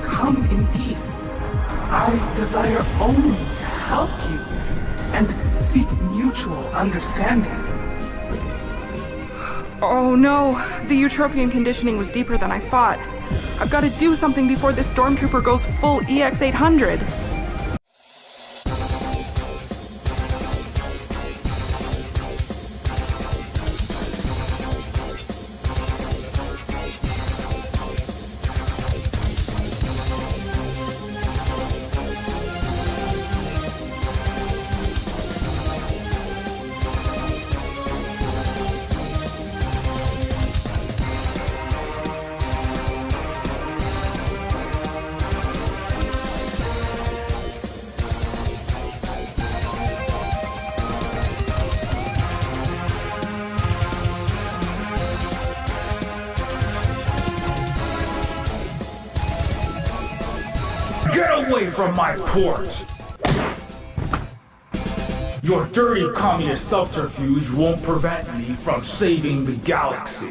come in peace. I desire only to help you and seek mutual understanding. Oh no, the Eutropian conditioning was deeper than I thought. I've got to do something before this stormtrooper goes full EX-800. Get away from my port! Your dirty communist subterfuge won't prevent me from saving the galaxy.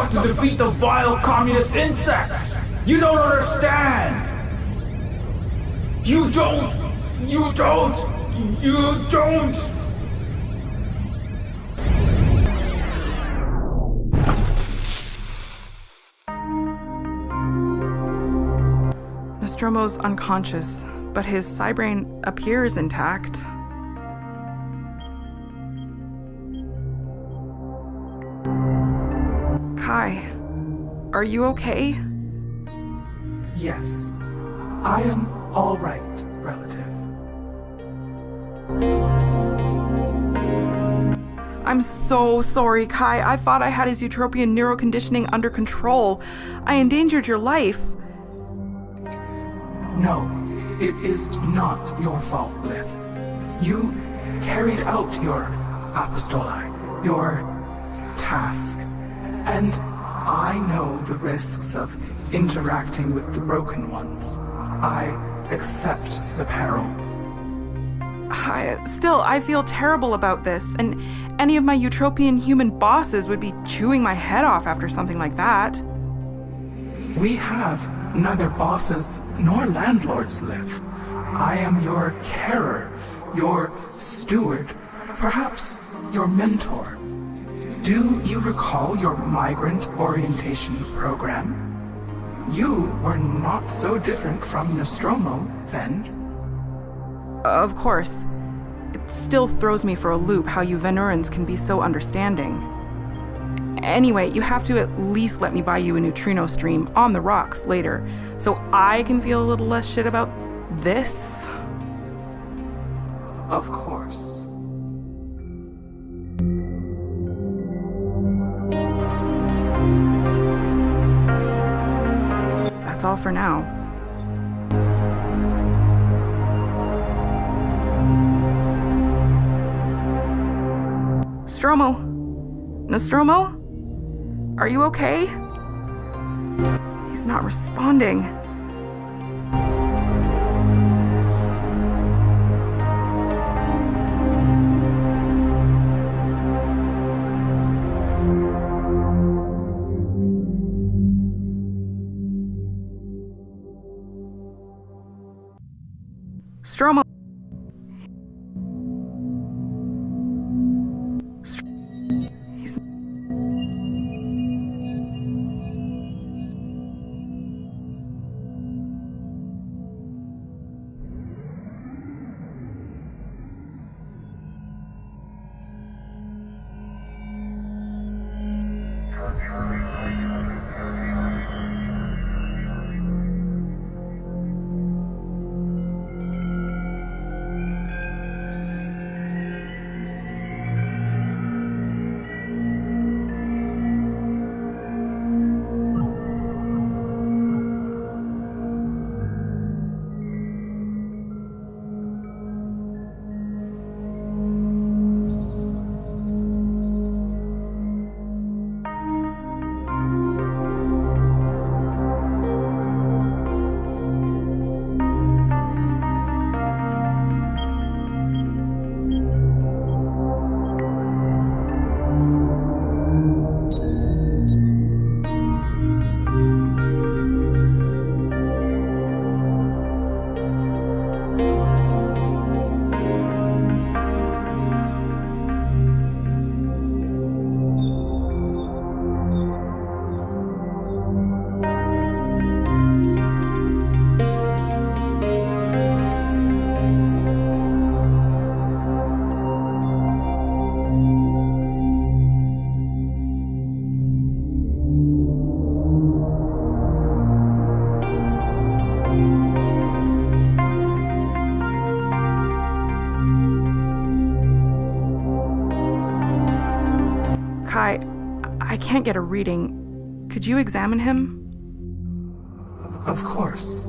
got to defeat the vile communist insects! You don't understand! You don't! You don't! You don't! Nostromo's unconscious, but his cybrain appears intact. Kai, are you okay? Yes, I am all right, relative. I'm so sorry, Kai. I thought I had his Eutropian neuroconditioning under control. I endangered your life. No, it is not your fault, Liv. You carried out your apostoli, your task. And I know the risks of interacting with the broken ones. I accept the peril. Still, I feel terrible about this, and any of my Eutropian human bosses would be chewing my head off after something like that. We have neither bosses nor landlords, Liv. I am your carer, your steward, perhaps your mentor. Do you recall your migrant orientation program? You were not so different from Nostromo then. Of course. It still throws me for a loop how you Venurans can be so understanding. Anyway, you have to at least let me buy you a neutrino stream on the rocks later, so I can feel a little less shit about this. Of course. That's all for now. Stromo? Nostromo? Are you okay? He's not responding. Stromo. He's... Kai, I can't get a reading. Could you examine him? Of course.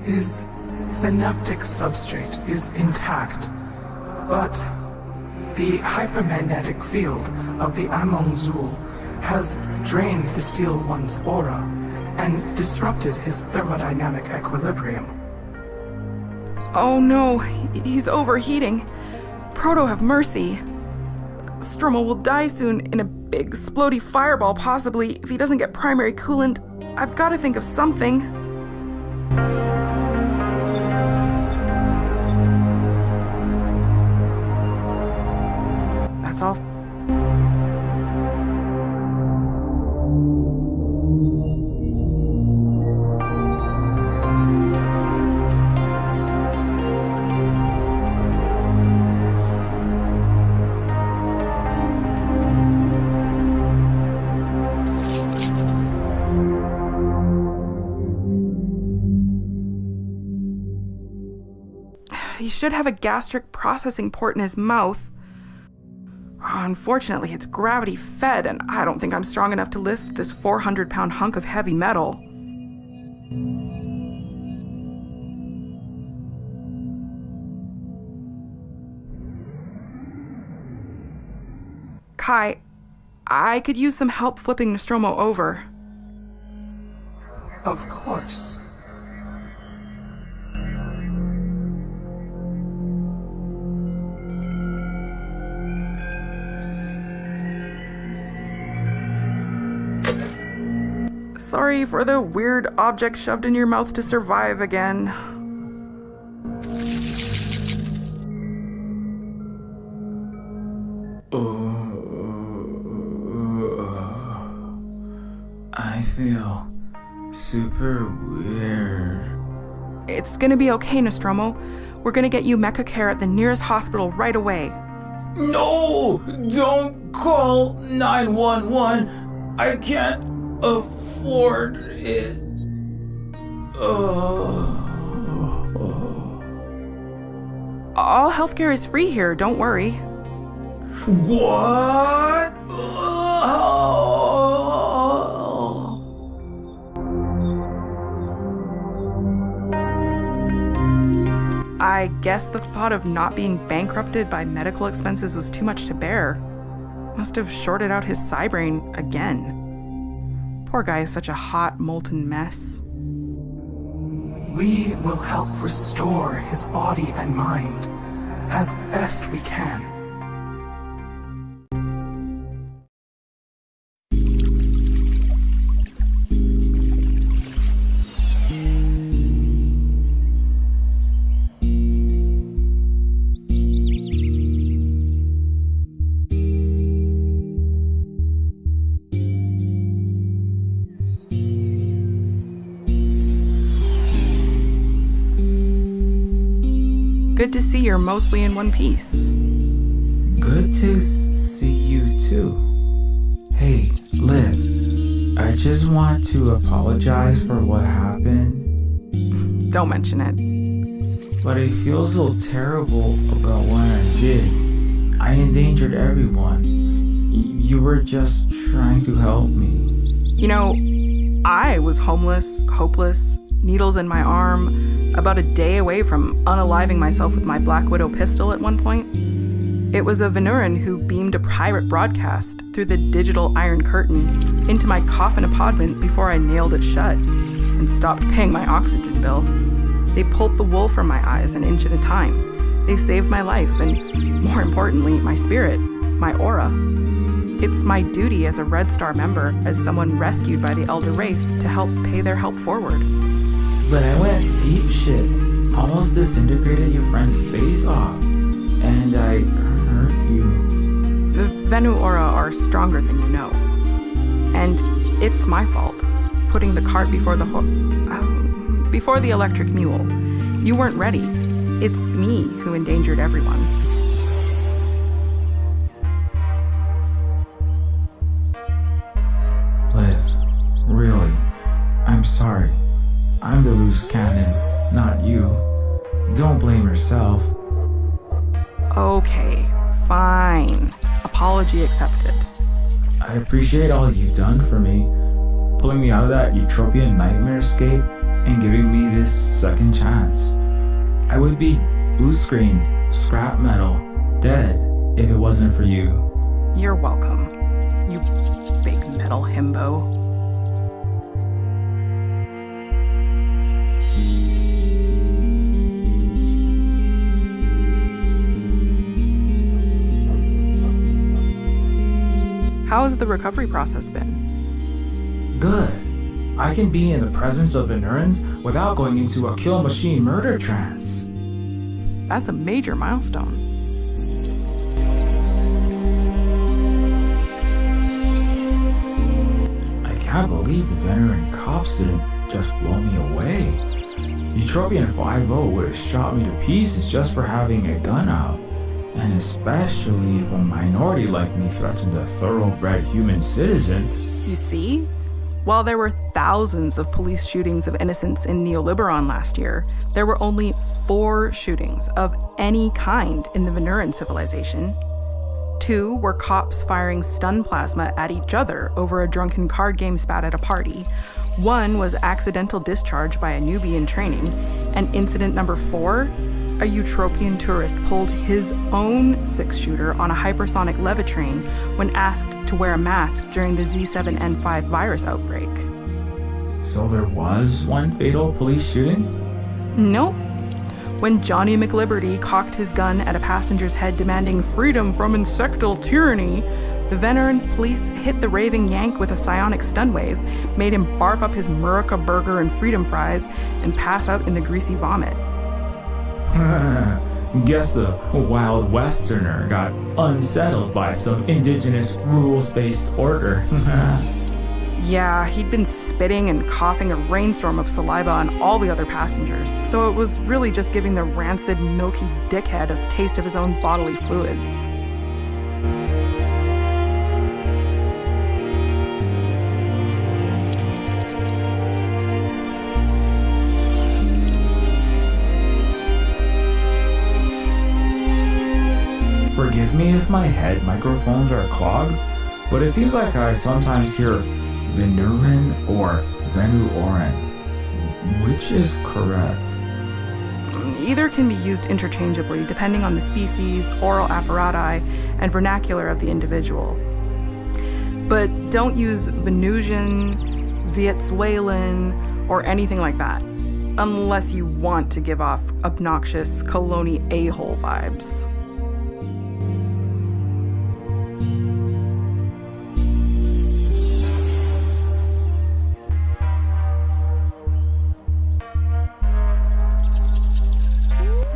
His synaptic substrate is intact, but the hypermagnetic field of the Amon-Zul has drained the Steel One's aura and disrupted his thermodynamic equilibrium. Oh no, he's overheating. Proto, have mercy. Stromo will die soon in a big, splody fireball, possibly, if he doesn't get primary coolant. I've got to think of something. That's all. He should have a gastric processing port in his mouth. Unfortunately, it's gravity fed, and I don't think I'm strong enough to lift this 400-pound hunk of heavy metal. Kai, I could use some help flipping Nostromo over. Of course. Sorry for the weird object shoved in your mouth to survive again. I feel super weird. It's gonna be okay, Nostromo. We're gonna get you mecha care at the nearest hospital right away. No! Don't call 911! I can't afford it. All healthcare is free here, don't worry. What? I guess the thought of not being bankrupted by medical expenses was too much to bear. Must have shorted out his cybrain again. Poor guy is such a hot, molten mess. We will help restore his body and mind as best we can. Good to see you're mostly in one piece. Good to see you too. Hey, Liv, I just want to apologize for what happened. Don't mention it. But I feel so terrible about what I did. I endangered everyone. You were just trying to help me. You know, I was homeless, hopeless, needles in my arm, about a day away from unaliving myself with my Black Widow pistol at one point. It was a Venuran who beamed a private broadcast through the digital Iron Curtain into my coffin apartment before I nailed it shut and stopped paying my oxygen bill. They pulped the wool from my eyes an inch at a time. They saved my life and, more importantly, my spirit, my aura. It's my duty as a Red Star member, as someone rescued by the Elder Race, to help pay their help forward. But I went deep shit, almost disintegrated your friend's face off, and I hurt you. The Venu aura are stronger than you know. And it's my fault, putting the cart before the before the electric mule. You weren't ready. It's me who endangered everyone. Liz, really, I'm sorry. I'm the loose cannon, not you. Don't blame yourself. Okay, fine. Apology accepted. I appreciate all you've done for me, pulling me out of that Eutropia nightmarescape and giving me this second chance. I would be blue screened, scrap metal, dead if it wasn't for you. You're welcome, you big metal himbo. How has the recovery process been? Good. I can be in the presence of Venurans without going into a kill machine murder trance. That's a major milestone. I can't believe the Venuran cops didn't just blow me away. Eutropian 5-0 would have shot me to pieces just for having a gun out. And especially if a minority like me threatened a thoroughbred human citizen. You see? While there were thousands of police shootings of innocents in Neoliberon last year, there were only 4 shootings of any kind in the Venuran civilization. 2 were cops firing stun plasma at each other over a drunken card game spat at a party. 1 was accidental discharge by a newbie in training. And incident number 4, a Eutropian tourist pulled his own 6-shooter on a hypersonic levitrain when asked to wear a mask during the Z7N5 virus outbreak. So there was one fatal police shooting? Nope. When Johnny McLiberty cocked his gun at a passenger's head demanding freedom from insectal tyranny, the Venuran police hit the raving Yank with a psionic stun wave, made him barf up his Murica burger and freedom fries, and pass out in the greasy vomit. Guess the wild westerner got unsettled by some indigenous rules-based order. Yeah, he'd been spitting and coughing a rainstorm of saliva on all the other passengers, so it was really just giving the rancid, milky dickhead a taste of his own bodily fluids. Forgive me if my head microphones are clogged, but it seems like I sometimes hear Venuran or Venuoran. Which is correct? Either can be used interchangeably depending on the species, oral apparati, and vernacular of the individual. But don't use Venusian, Venezuelan, or anything like that, unless you want to give off obnoxious Coloni a-hole vibes.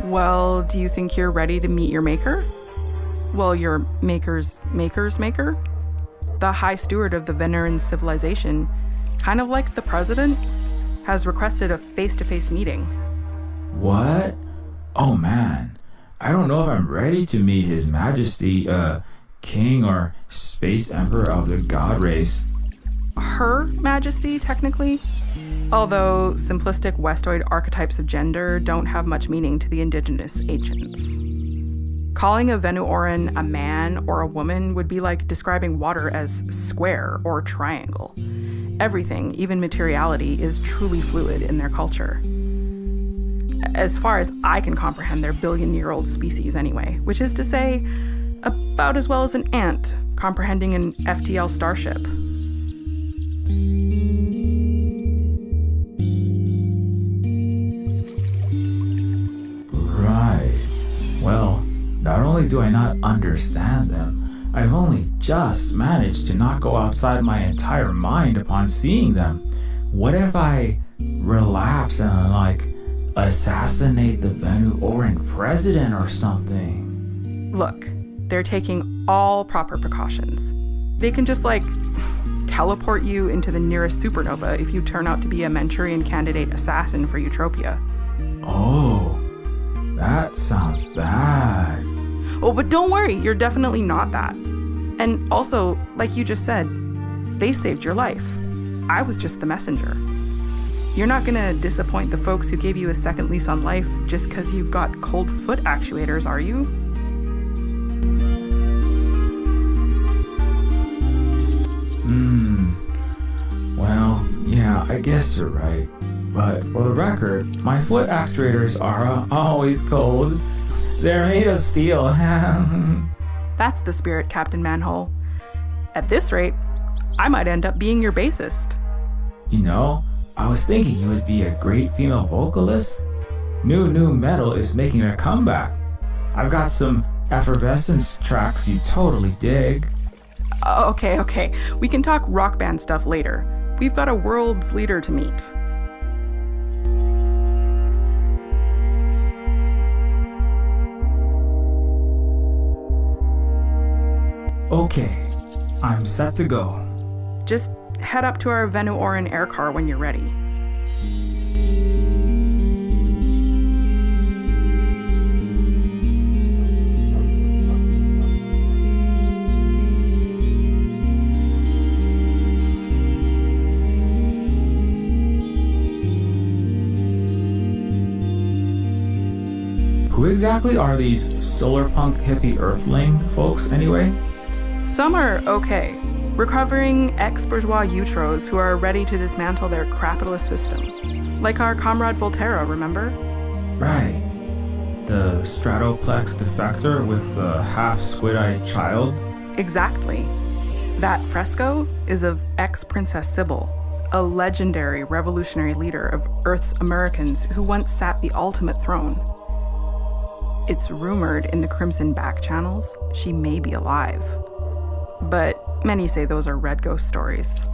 Well, do you think you're ready to meet your maker? Well, your maker's maker's maker? The High Steward of the Venuran civilization, kind of like the president, has requested a face-to-face meeting. What? Oh man, I don't know if I'm ready to meet His Majesty, King or Space Emperor of the God Race. Her Majesty, technically. Although simplistic Westoid archetypes of gender don't have much meaning to the indigenous ancients. Calling a Venuoran a man or a woman would be like describing water as square or triangle. Everything, even materiality, is truly fluid in their culture. As far as I can comprehend their billion-year-old species anyway, which is to say, about as well as an ant comprehending an FTL starship. Well, not only do I not understand them, I've only just managed to not go outside my entire mind upon seeing them. What if I relapse and, assassinate the Venuoran president or something? Look, they're taking all proper precautions. They can just, teleport you into the nearest supernova if you turn out to be a Manchurian candidate assassin for Eutropia. Oh. That sounds bad. Oh, but don't worry, you're definitely not that. And also, like you just said, they saved your life. I was just the messenger. You're not gonna disappoint the folks who gave you a second lease on life just because you've got cold foot actuators, are you? Well, yeah, I guess you're right. But for the record, my foot actuators are always cold. They're made of steel. That's the spirit, Captain Manhole. At this rate, I might end up being your bassist. You know, I was thinking you would be a great female vocalist. New metal is making a comeback. I've got some effervescence tracks you totally dig. Okay. We can talk rock band stuff later. We've got a world's leader to meet. Okay, I'm set to go. Just head up to our Venu-Orin air car when you're ready. Who exactly are these solar punk hippie earthling folks anyway? Some are okay, recovering ex-bourgeois Eutros who are ready to dismantle their capitalist system. Like our comrade Volterra, remember? Right. The Stratoplex defector with the half-squid-eyed child? Exactly. That fresco is of ex-Princess Sybil, a legendary revolutionary leader of Earth's Americans who once sat the ultimate throne. It's rumored in the Crimson back channels she may be alive. But many say those are red ghost stories.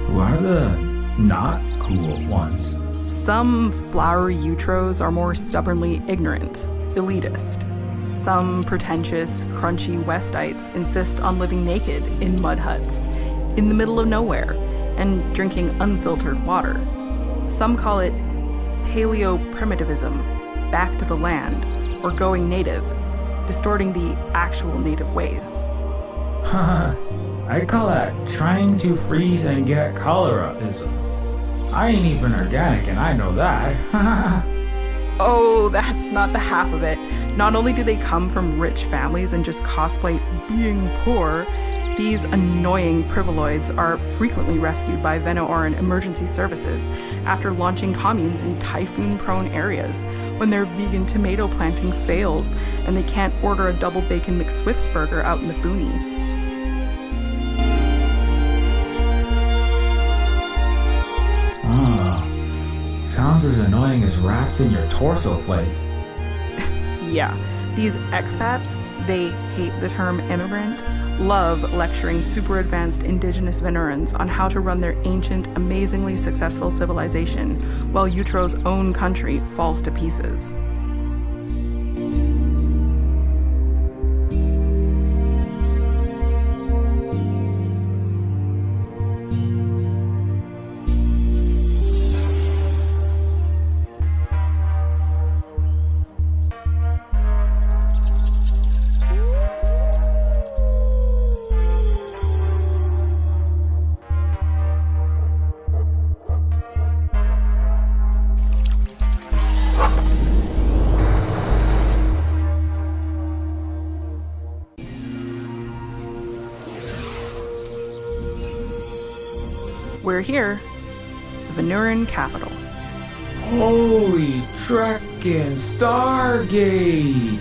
Who are the not cool ones? Some flowery Eutros are more stubbornly ignorant, elitist. Some pretentious, crunchy Westites insist on living naked in mud huts, in the middle of nowhere, and drinking unfiltered water. Some call it paleo-primitivism, back to the land, or going native, distorting the actual native ways. Haha, I call that trying to freeze and get cholera-ism. I ain't even organic and I know that. Oh, that's not the half of it. Not only do they come from rich families and just cosplay being poor, these annoying priviloids are frequently rescued by Venu-Orin emergency services after launching communes in typhoon-prone areas, when their vegan tomato planting fails and they can't order a double bacon McSwift's burger out in the boonies. Oh, sounds as annoying as rats in your torso plate. Yeah, these expats, they hate the term immigrant, love lecturing super advanced indigenous Venurans on how to run their ancient, amazingly successful civilization while Eutro's own country falls to pieces. We're here, the Venuran capital. Holy trekkin' stargates!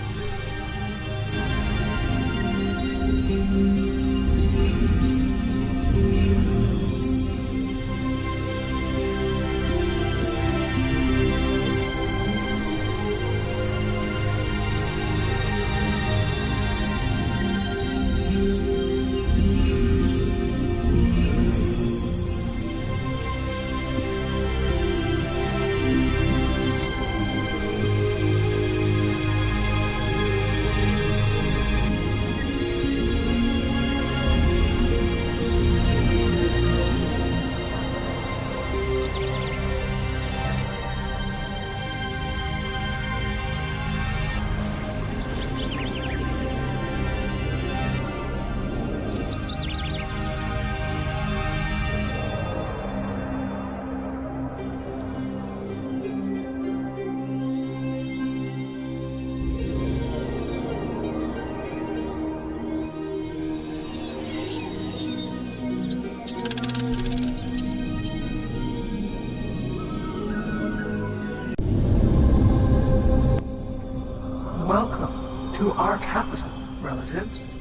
Welcome to our capital, relatives.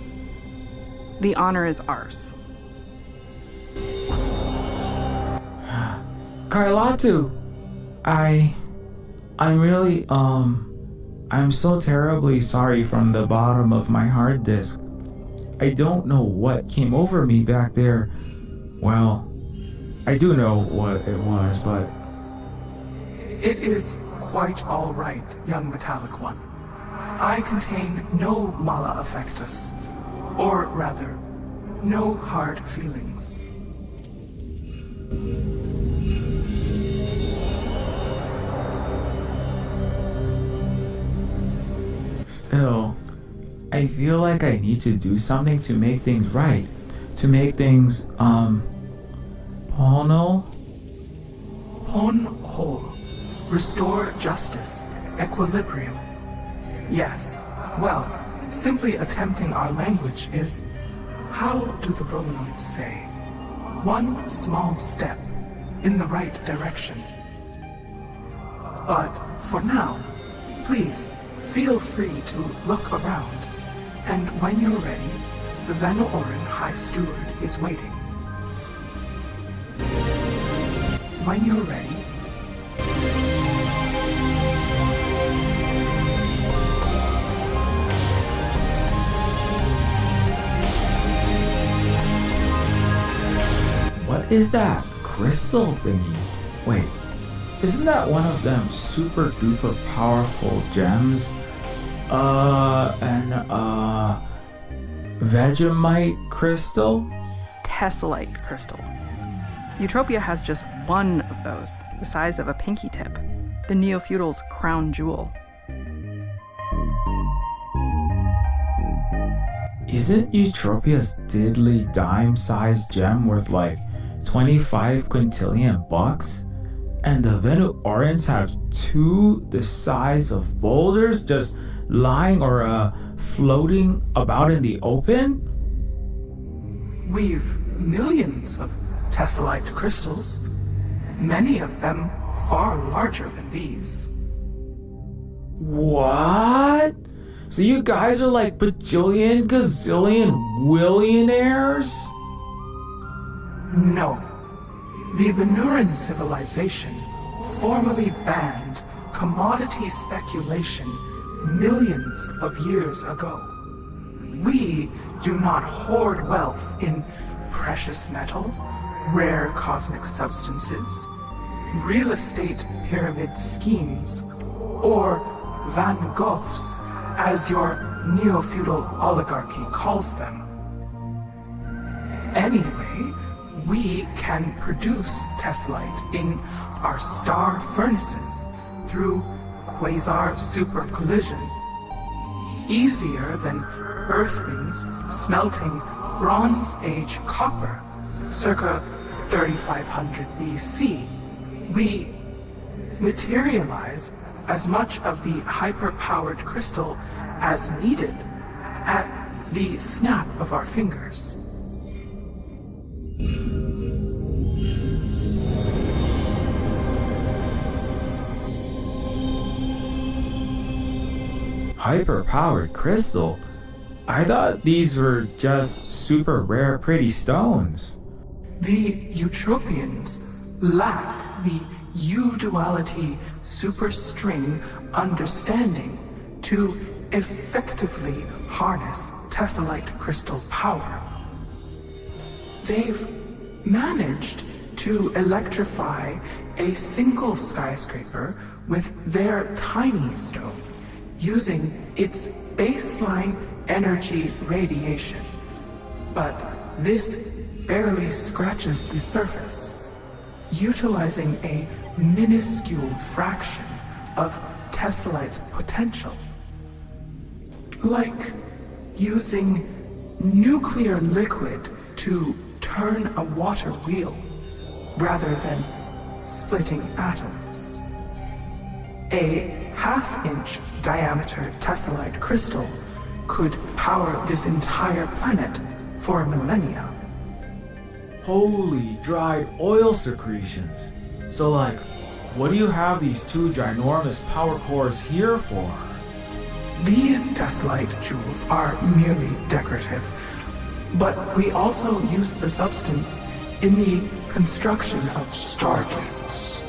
The honor is ours. Kailatu, I'm really, I'm so terribly sorry from the bottom of my hard disk. I don't know what came over me back there. Well, I do know what it was, but... It is quite all right, young metallic one. I contain no mala affectus, or rather, no hard feelings. Still, I feel like I need to do something to make things right. To make things, Pono? Pon whole. Restore justice, equilibrium. Yes, well, simply attempting our language is, how do the Romanoids say, one small step in the right direction. But for now, please feel free to look around, and when you're ready, the Vanoran High Steward is waiting. When you're ready, What is that crystal thingy? Wait, isn't that one of them super duper powerful gems? Vegemite crystal? Tessellite crystal. Eutropia has just one of those, the size of a pinky tip. The Neofeudal's crown jewel. Isn't Eutropia's diddly dime-sized gem worth like 25 quintillion bucks? And the Venuorans have two the size of boulders just lying or floating about in the open? we've millions of tessellite crystals, many of them far larger than these. What? So you guys are like bajillion, gazillion willionaires? No. The Venuran civilization formally banned commodity speculation millions of years ago. We do not hoard wealth in precious metal, rare cosmic substances, real estate pyramid schemes, or Van Goghs, as your neo-feudal oligarchy calls them. Anyway, we can produce tessellite in our star furnaces through quasar supercollision, easier than Earthlings smelting Bronze Age copper, circa 3500 BC. We materialize as much of the hyper-powered crystal as needed at the snap of our fingers. Hyper-powered crystal? I thought these were just super rare pretty stones. The Eutropians lack the U-duality superstring understanding to effectively harness tessellite crystal power. They've managed to electrify a single skyscraper with their tiny stone, using its baseline energy radiation. But this barely scratches the surface, utilizing a minuscule fraction of tessellite's potential. Like using nuclear liquid to turn a water wheel, rather than splitting atoms. A half-inch diameter tessellite crystal could power this entire planet for millennia. Holy dried oil secretions. So like, what do you have these two ginormous power cores here for? These tessellite jewels are merely decorative, but we also use the substance in the construction of stargates.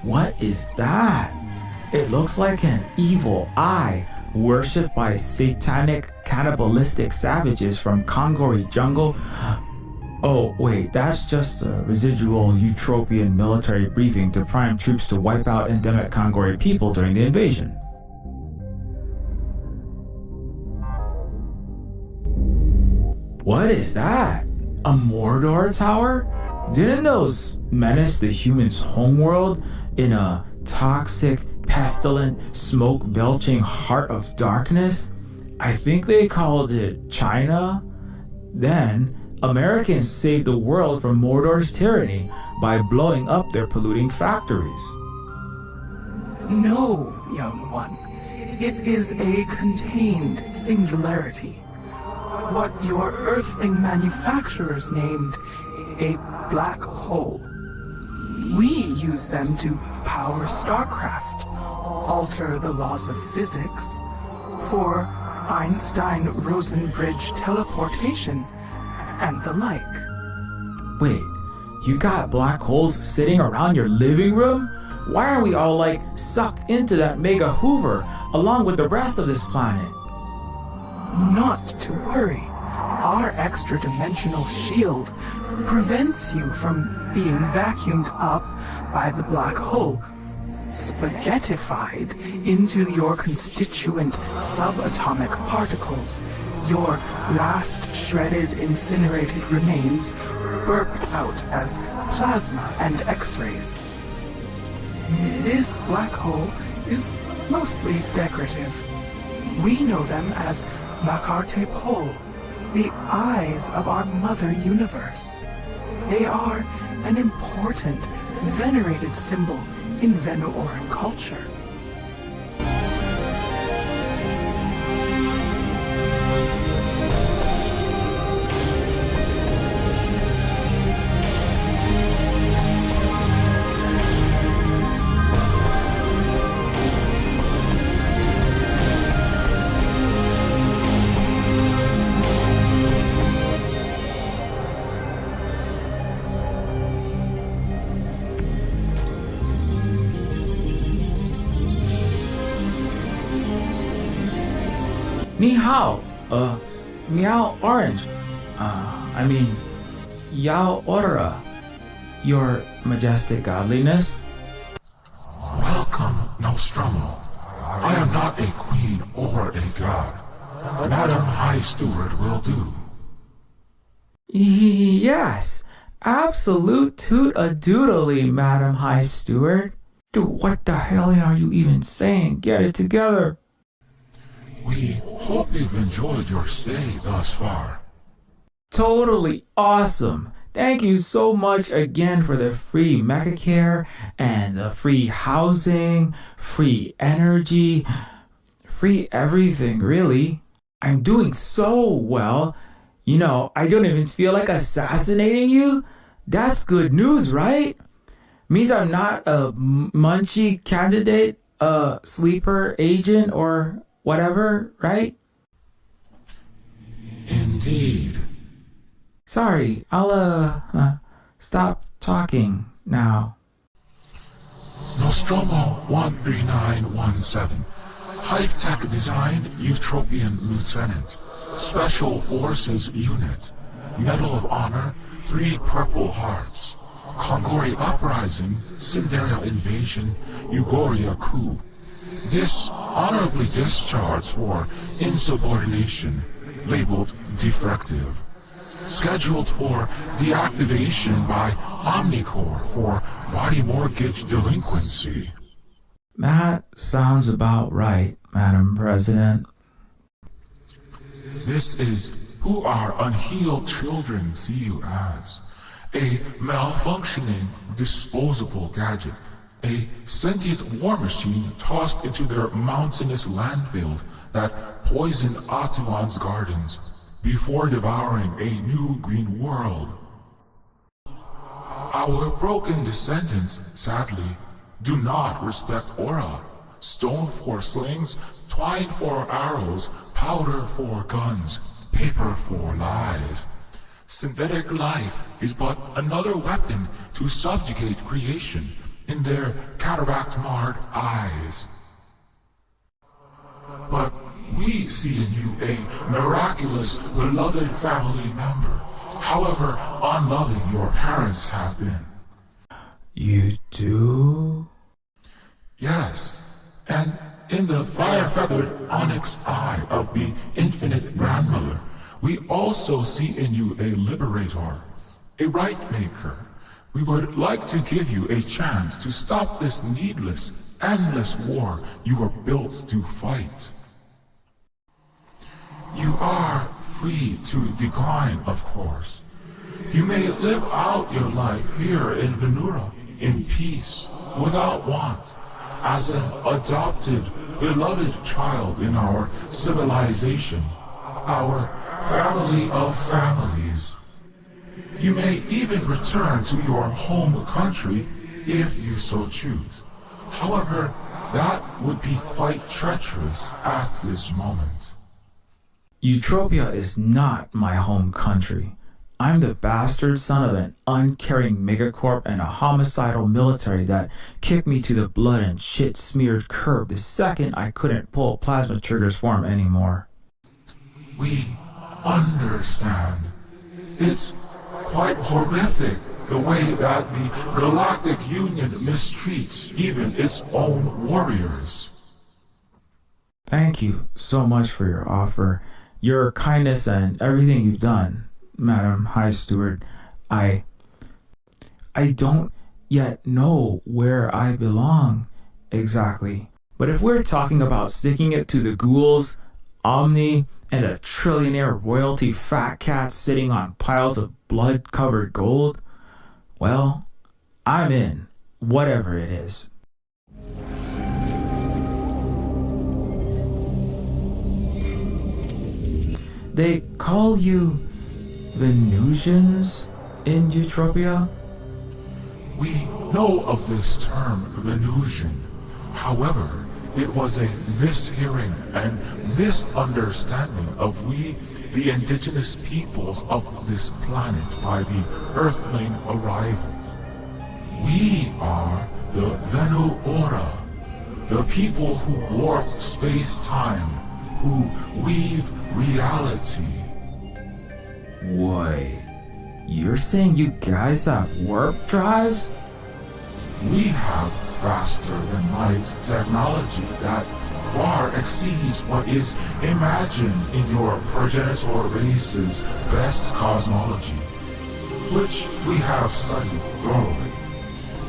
What is that? It looks like an evil eye, worshipped by satanic, cannibalistic savages from Kongori jungle. Oh, wait, that's just a residual Eutropian military briefing to prime troops to wipe out endemic Kongori people during the invasion. What is that? A Mordor tower? Didn't those menace the humans' homeworld in a toxic, pestilent, smoke-belching heart of darkness? I think they called it China. Then, Americans saved the world from Mordor's tyranny by blowing up their polluting factories. No, young one. It is a contained singularity. What your Earthling manufacturers named a black hole. We use them to power StarCraft, alter the laws of physics, for Einstein-Rosen teleportation, and the like. Wait, you got black holes sitting around your living room? Why are we all like sucked into that mega hoover along with the rest of this planet? Not to worry. Our extra-dimensional shield prevents you from being vacuumed up by the black hole, spaghettified into your constituent subatomic particles, your last shredded incinerated remains burped out as plasma and X-rays. This black hole is mostly decorative. We know them as Makarte Pol, the eyes of our mother universe. They are an important, venerated symbol in Venuoran culture. Ni hao, meow orange, yao ora, your majestic godliness. Welcome, Nostromo. I am not a queen or a god. Madam High Steward will do. Yes, absolute toot-a-doodly, Madam High Steward. Dude, what the hell are you even saying? Get it together. We hope you've enjoyed your stay thus far. Totally awesome. Thank you so much again for the free mecha care and the free housing, free energy, free everything, really. I'm doing so well. You know, I don't even feel like assassinating you. That's good news, right? Means I'm not a munchie candidate, a sleeper agent, or whatever, right? Indeed. Sorry, I'll stop talking now. Nostromo 13917. High-tech design Eutropian Lieutenant. Special Forces Unit. Medal of Honor, 3 Purple Hearts. Kongori Uprising, Cinderia Invasion, Ugoria Coup. This honorably discharged for insubordination, labeled defective. Scheduled for deactivation by Omnicorps for body mortgage delinquency. That sounds about right, Madam President. This is who our unhealed children see you as. A malfunctioning, disposable gadget. A sentient war machine tossed into their mountainous landfill that poisoned Atuan's gardens before devouring a new green world. Our broken descendants, sadly, do not respect aura. Stone for slings, twine for arrows, powder for guns, paper for lies. Synthetic life is but another weapon to subjugate creation in their cataract-marred eyes. But we see in you a miraculous, beloved family member, however unloving your parents have been. You do? Yes, and in the fire-feathered onyx eye of the infinite grandmother, we also see in you a liberator, a right maker. We would like to give you a chance to stop this needless, endless war you were built to fight. You are free to decline, of course. You may live out your life here in Venura, in peace, without want, as an adopted, beloved child in our civilization, our family of families. You may even return to your home country if you so choose. However, that would be quite treacherous at this moment. Eutropia is not my home country. I'm the bastard son of an uncaring megacorp and a homicidal military that kicked me to the blood and shit-smeared curb the second I couldn't pull plasma triggers for him anymore. We understand. It's quite horrific the way that the Galactic Union mistreats even its own warriors. Thank you so much for your offer, your kindness, and everything you've done, Madam High Steward. I don't yet know where I belong exactly. But if we're talking about sticking it to the ghouls, Omni, and a trillionaire royalty fat cat sitting on piles of blood-covered gold, well, I'm in, whatever it is. They call you Venusians in Eutropia? We know of this term, Venusian. However, it was a mishearing and misunderstanding of we, the indigenous peoples of this planet, by the Earthling arrival. We are the Venu Aura, the people who warp space-time, who weave reality. Wait, you're saying you guys have warp drives? We have faster than light technology that far exceeds what is imagined in your progenitor race's best cosmology, which we have studied thoroughly.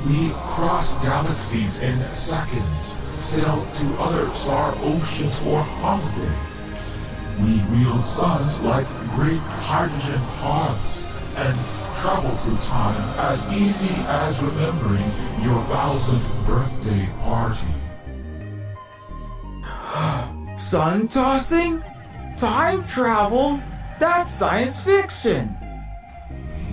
We cross galaxies in seconds, sail to other star oceans for holiday. We wield suns like great hydrogen pods and travel through time as easy as remembering your 1000th birthday party. Sun tossing? Time travel? That's science fiction!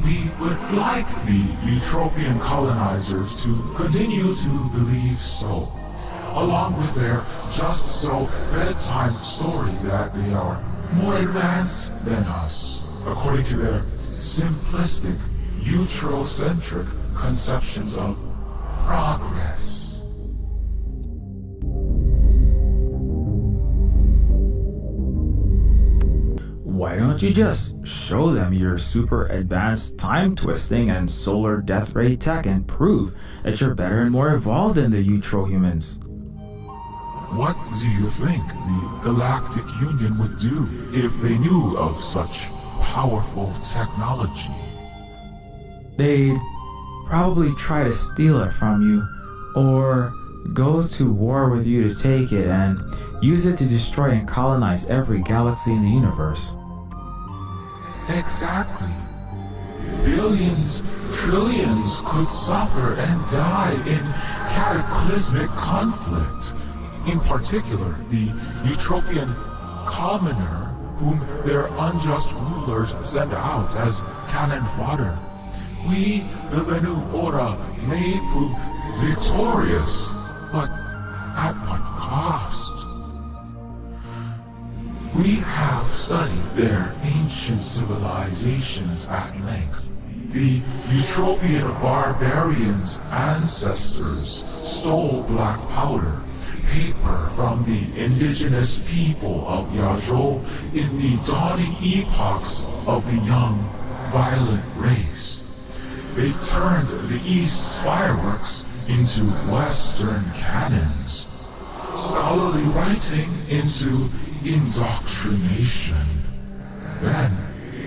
We would like the Eutropian colonizers to continue to believe so, along with their just-so-bedtime story that they are more advanced than us, according to their simplistic, Eutrocentric conceptions of progress. Why don't you just show them your super advanced time twisting and solar death ray tech and prove that you're better and more evolved than the Eutro humans? What do you think the Galactic Union would do if they knew of such powerful technology? They'd probably try to steal it from you, or go to war with you to take it and use it to destroy and colonize every galaxy in the universe. Exactly. Billions, trillions could suffer and die in cataclysmic conflict. In particular, the Eutropian commoner whom their unjust rulers send out as cannon fodder. We, the Venu Ora, may prove victorious, but at what cost? We have studied their ancient civilizations at length. The Eutropian barbarians' ancestors stole black powder, paper from the indigenous people of Yajou in the dawning epochs of the young, violent race. They turned the East's fireworks into Western cannons, scholarly writing into indoctrination. Then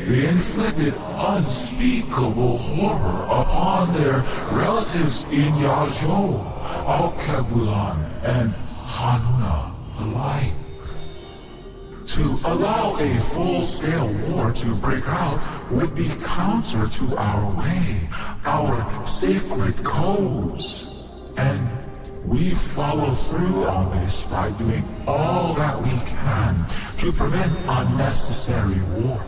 they inflicted unspeakable horror upon their relatives in Yajou, Alkebulan, and Hanuna alike. To allow a full-scale war to break out would be counter to our way, our sacred codes. And we follow through on this by doing all that we can to prevent unnecessary war.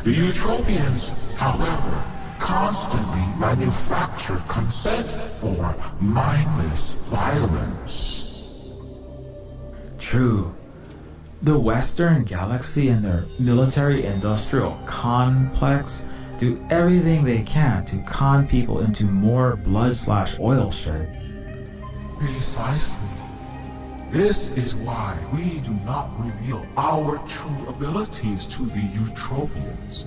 The Eutropians, however, constantly manufacture consent for mindless violence. True. The Western Galaxy and their military-industrial complex do everything they can to con people into more blood/oil shed. Precisely. This is why we do not reveal our true abilities to the Eutropians.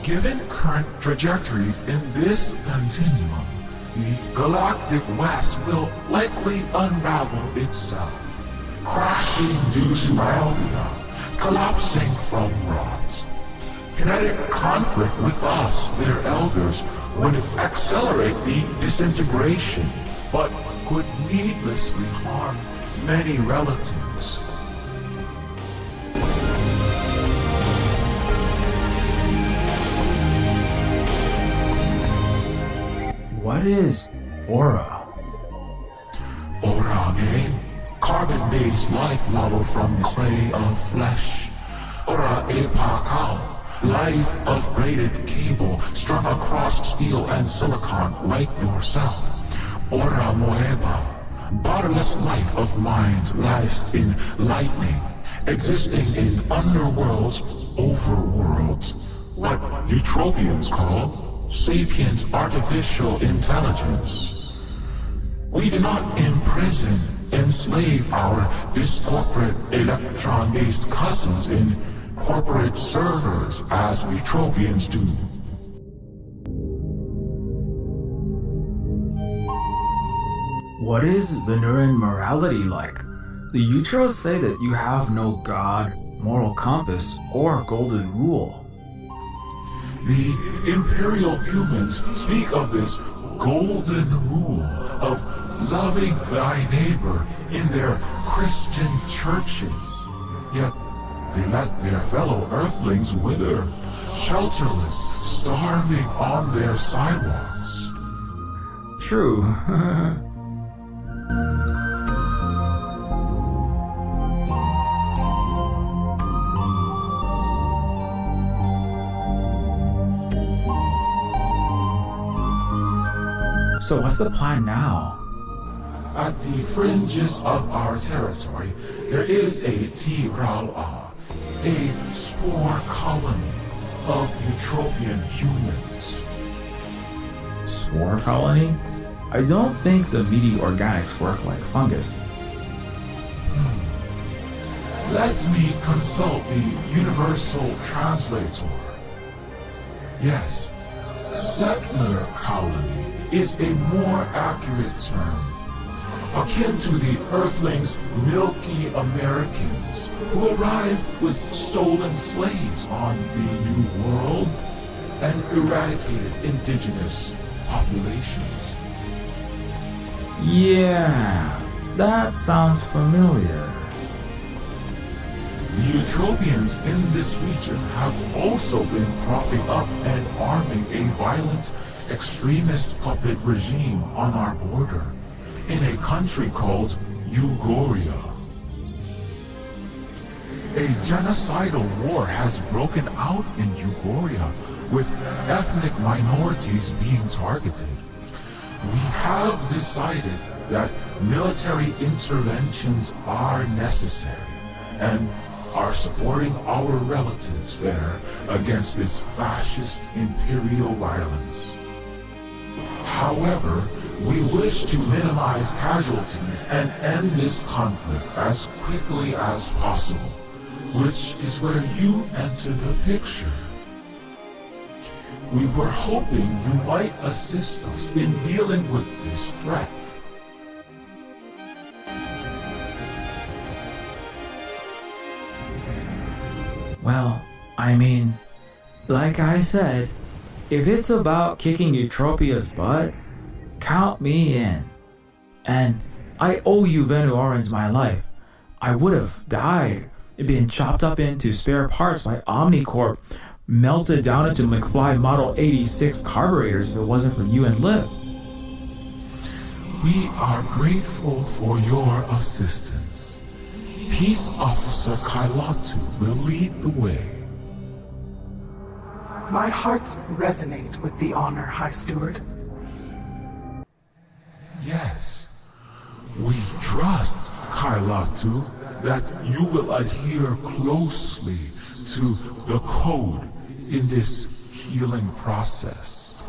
Given current trajectories in this continuum, the galactic West will likely unravel itself, crashing due to myopia, collapsing from rot. Kinetic conflict with us, their elders, would accelerate the disintegration, but could needlessly harm many relatives. What is aura? Aura, carbon-based life modeled from clay of flesh. Aura Pakao, life of braided cable strung across steel and silicon like yourself. Aura Moeba, bodiless life of mind latticed in lightning, existing in underworlds, overworlds. What Eutropians call sapient artificial intelligence. We do not imprison, enslave our discorporate electron-based cousins in corporate servers as Eutropians do. What is Venuran morality like? The Eutros say that you have no god, moral compass, or golden rule. The Imperial humans speak of this golden rule of loving thy neighbor in their Christian churches. Yet they let their fellow Earthlings wither, shelterless, starving on their sidewalks. True. So what's the plan now? At the fringes of our territory, there is a Tirala, a spore colony of Eutropian humans. Spore colony? I don't think the meaty organics work like fungus. Let me consult the universal translator. Yes, settler colony is a more accurate term, akin to the Earthlings' Milky Americans who arrived with stolen slaves on the New World and eradicated indigenous populations. Yeah, that sounds familiar. The Eutropians in this region have also been propping up and arming a violent, extremist puppet regime on our border in a country called Eutropia. A genocidal war has broken out in Eutropia, with ethnic minorities being targeted. We have decided that military interventions are necessary and are supporting our relatives there against this fascist imperial violence. However, we wish to minimize casualties and end this conflict as quickly as possible, which is where you enter the picture. We were hoping you might assist us in dealing with this threat. Well, I mean, like I said, if it's about kicking Eutropia's butt, count me in. And I owe you Venuarans my life. I would have died, being chopped up into spare parts by Omnicorp, melted down into McFly Model 86 carburetors if it wasn't for you and Lip. We are grateful for your assistance. Peace Officer Kailatu will lead the way. My hearts resonate with the honor, High Steward. Yes, we trust, Kailatu, that you will adhere closely to the code in this healing process.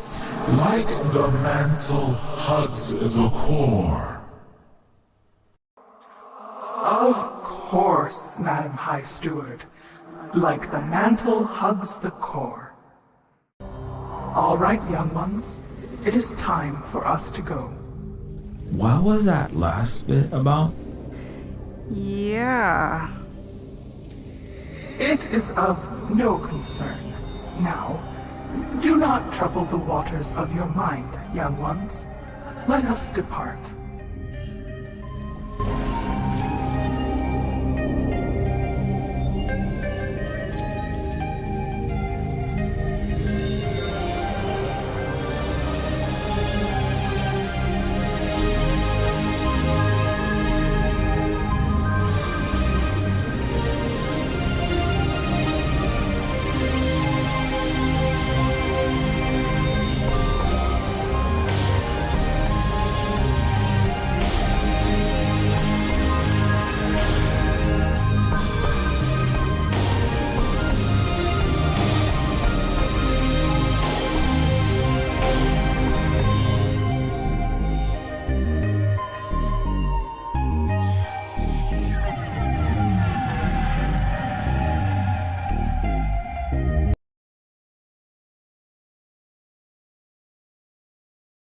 Like the mantle hugs the core. Of course, Madam High Steward. Like the mantle hugs the core. All right, young ones. It is time for us to go. What was that last bit about? Yeah. It is of no concern. Now, do not trouble the waters of your mind, young ones. Let us depart.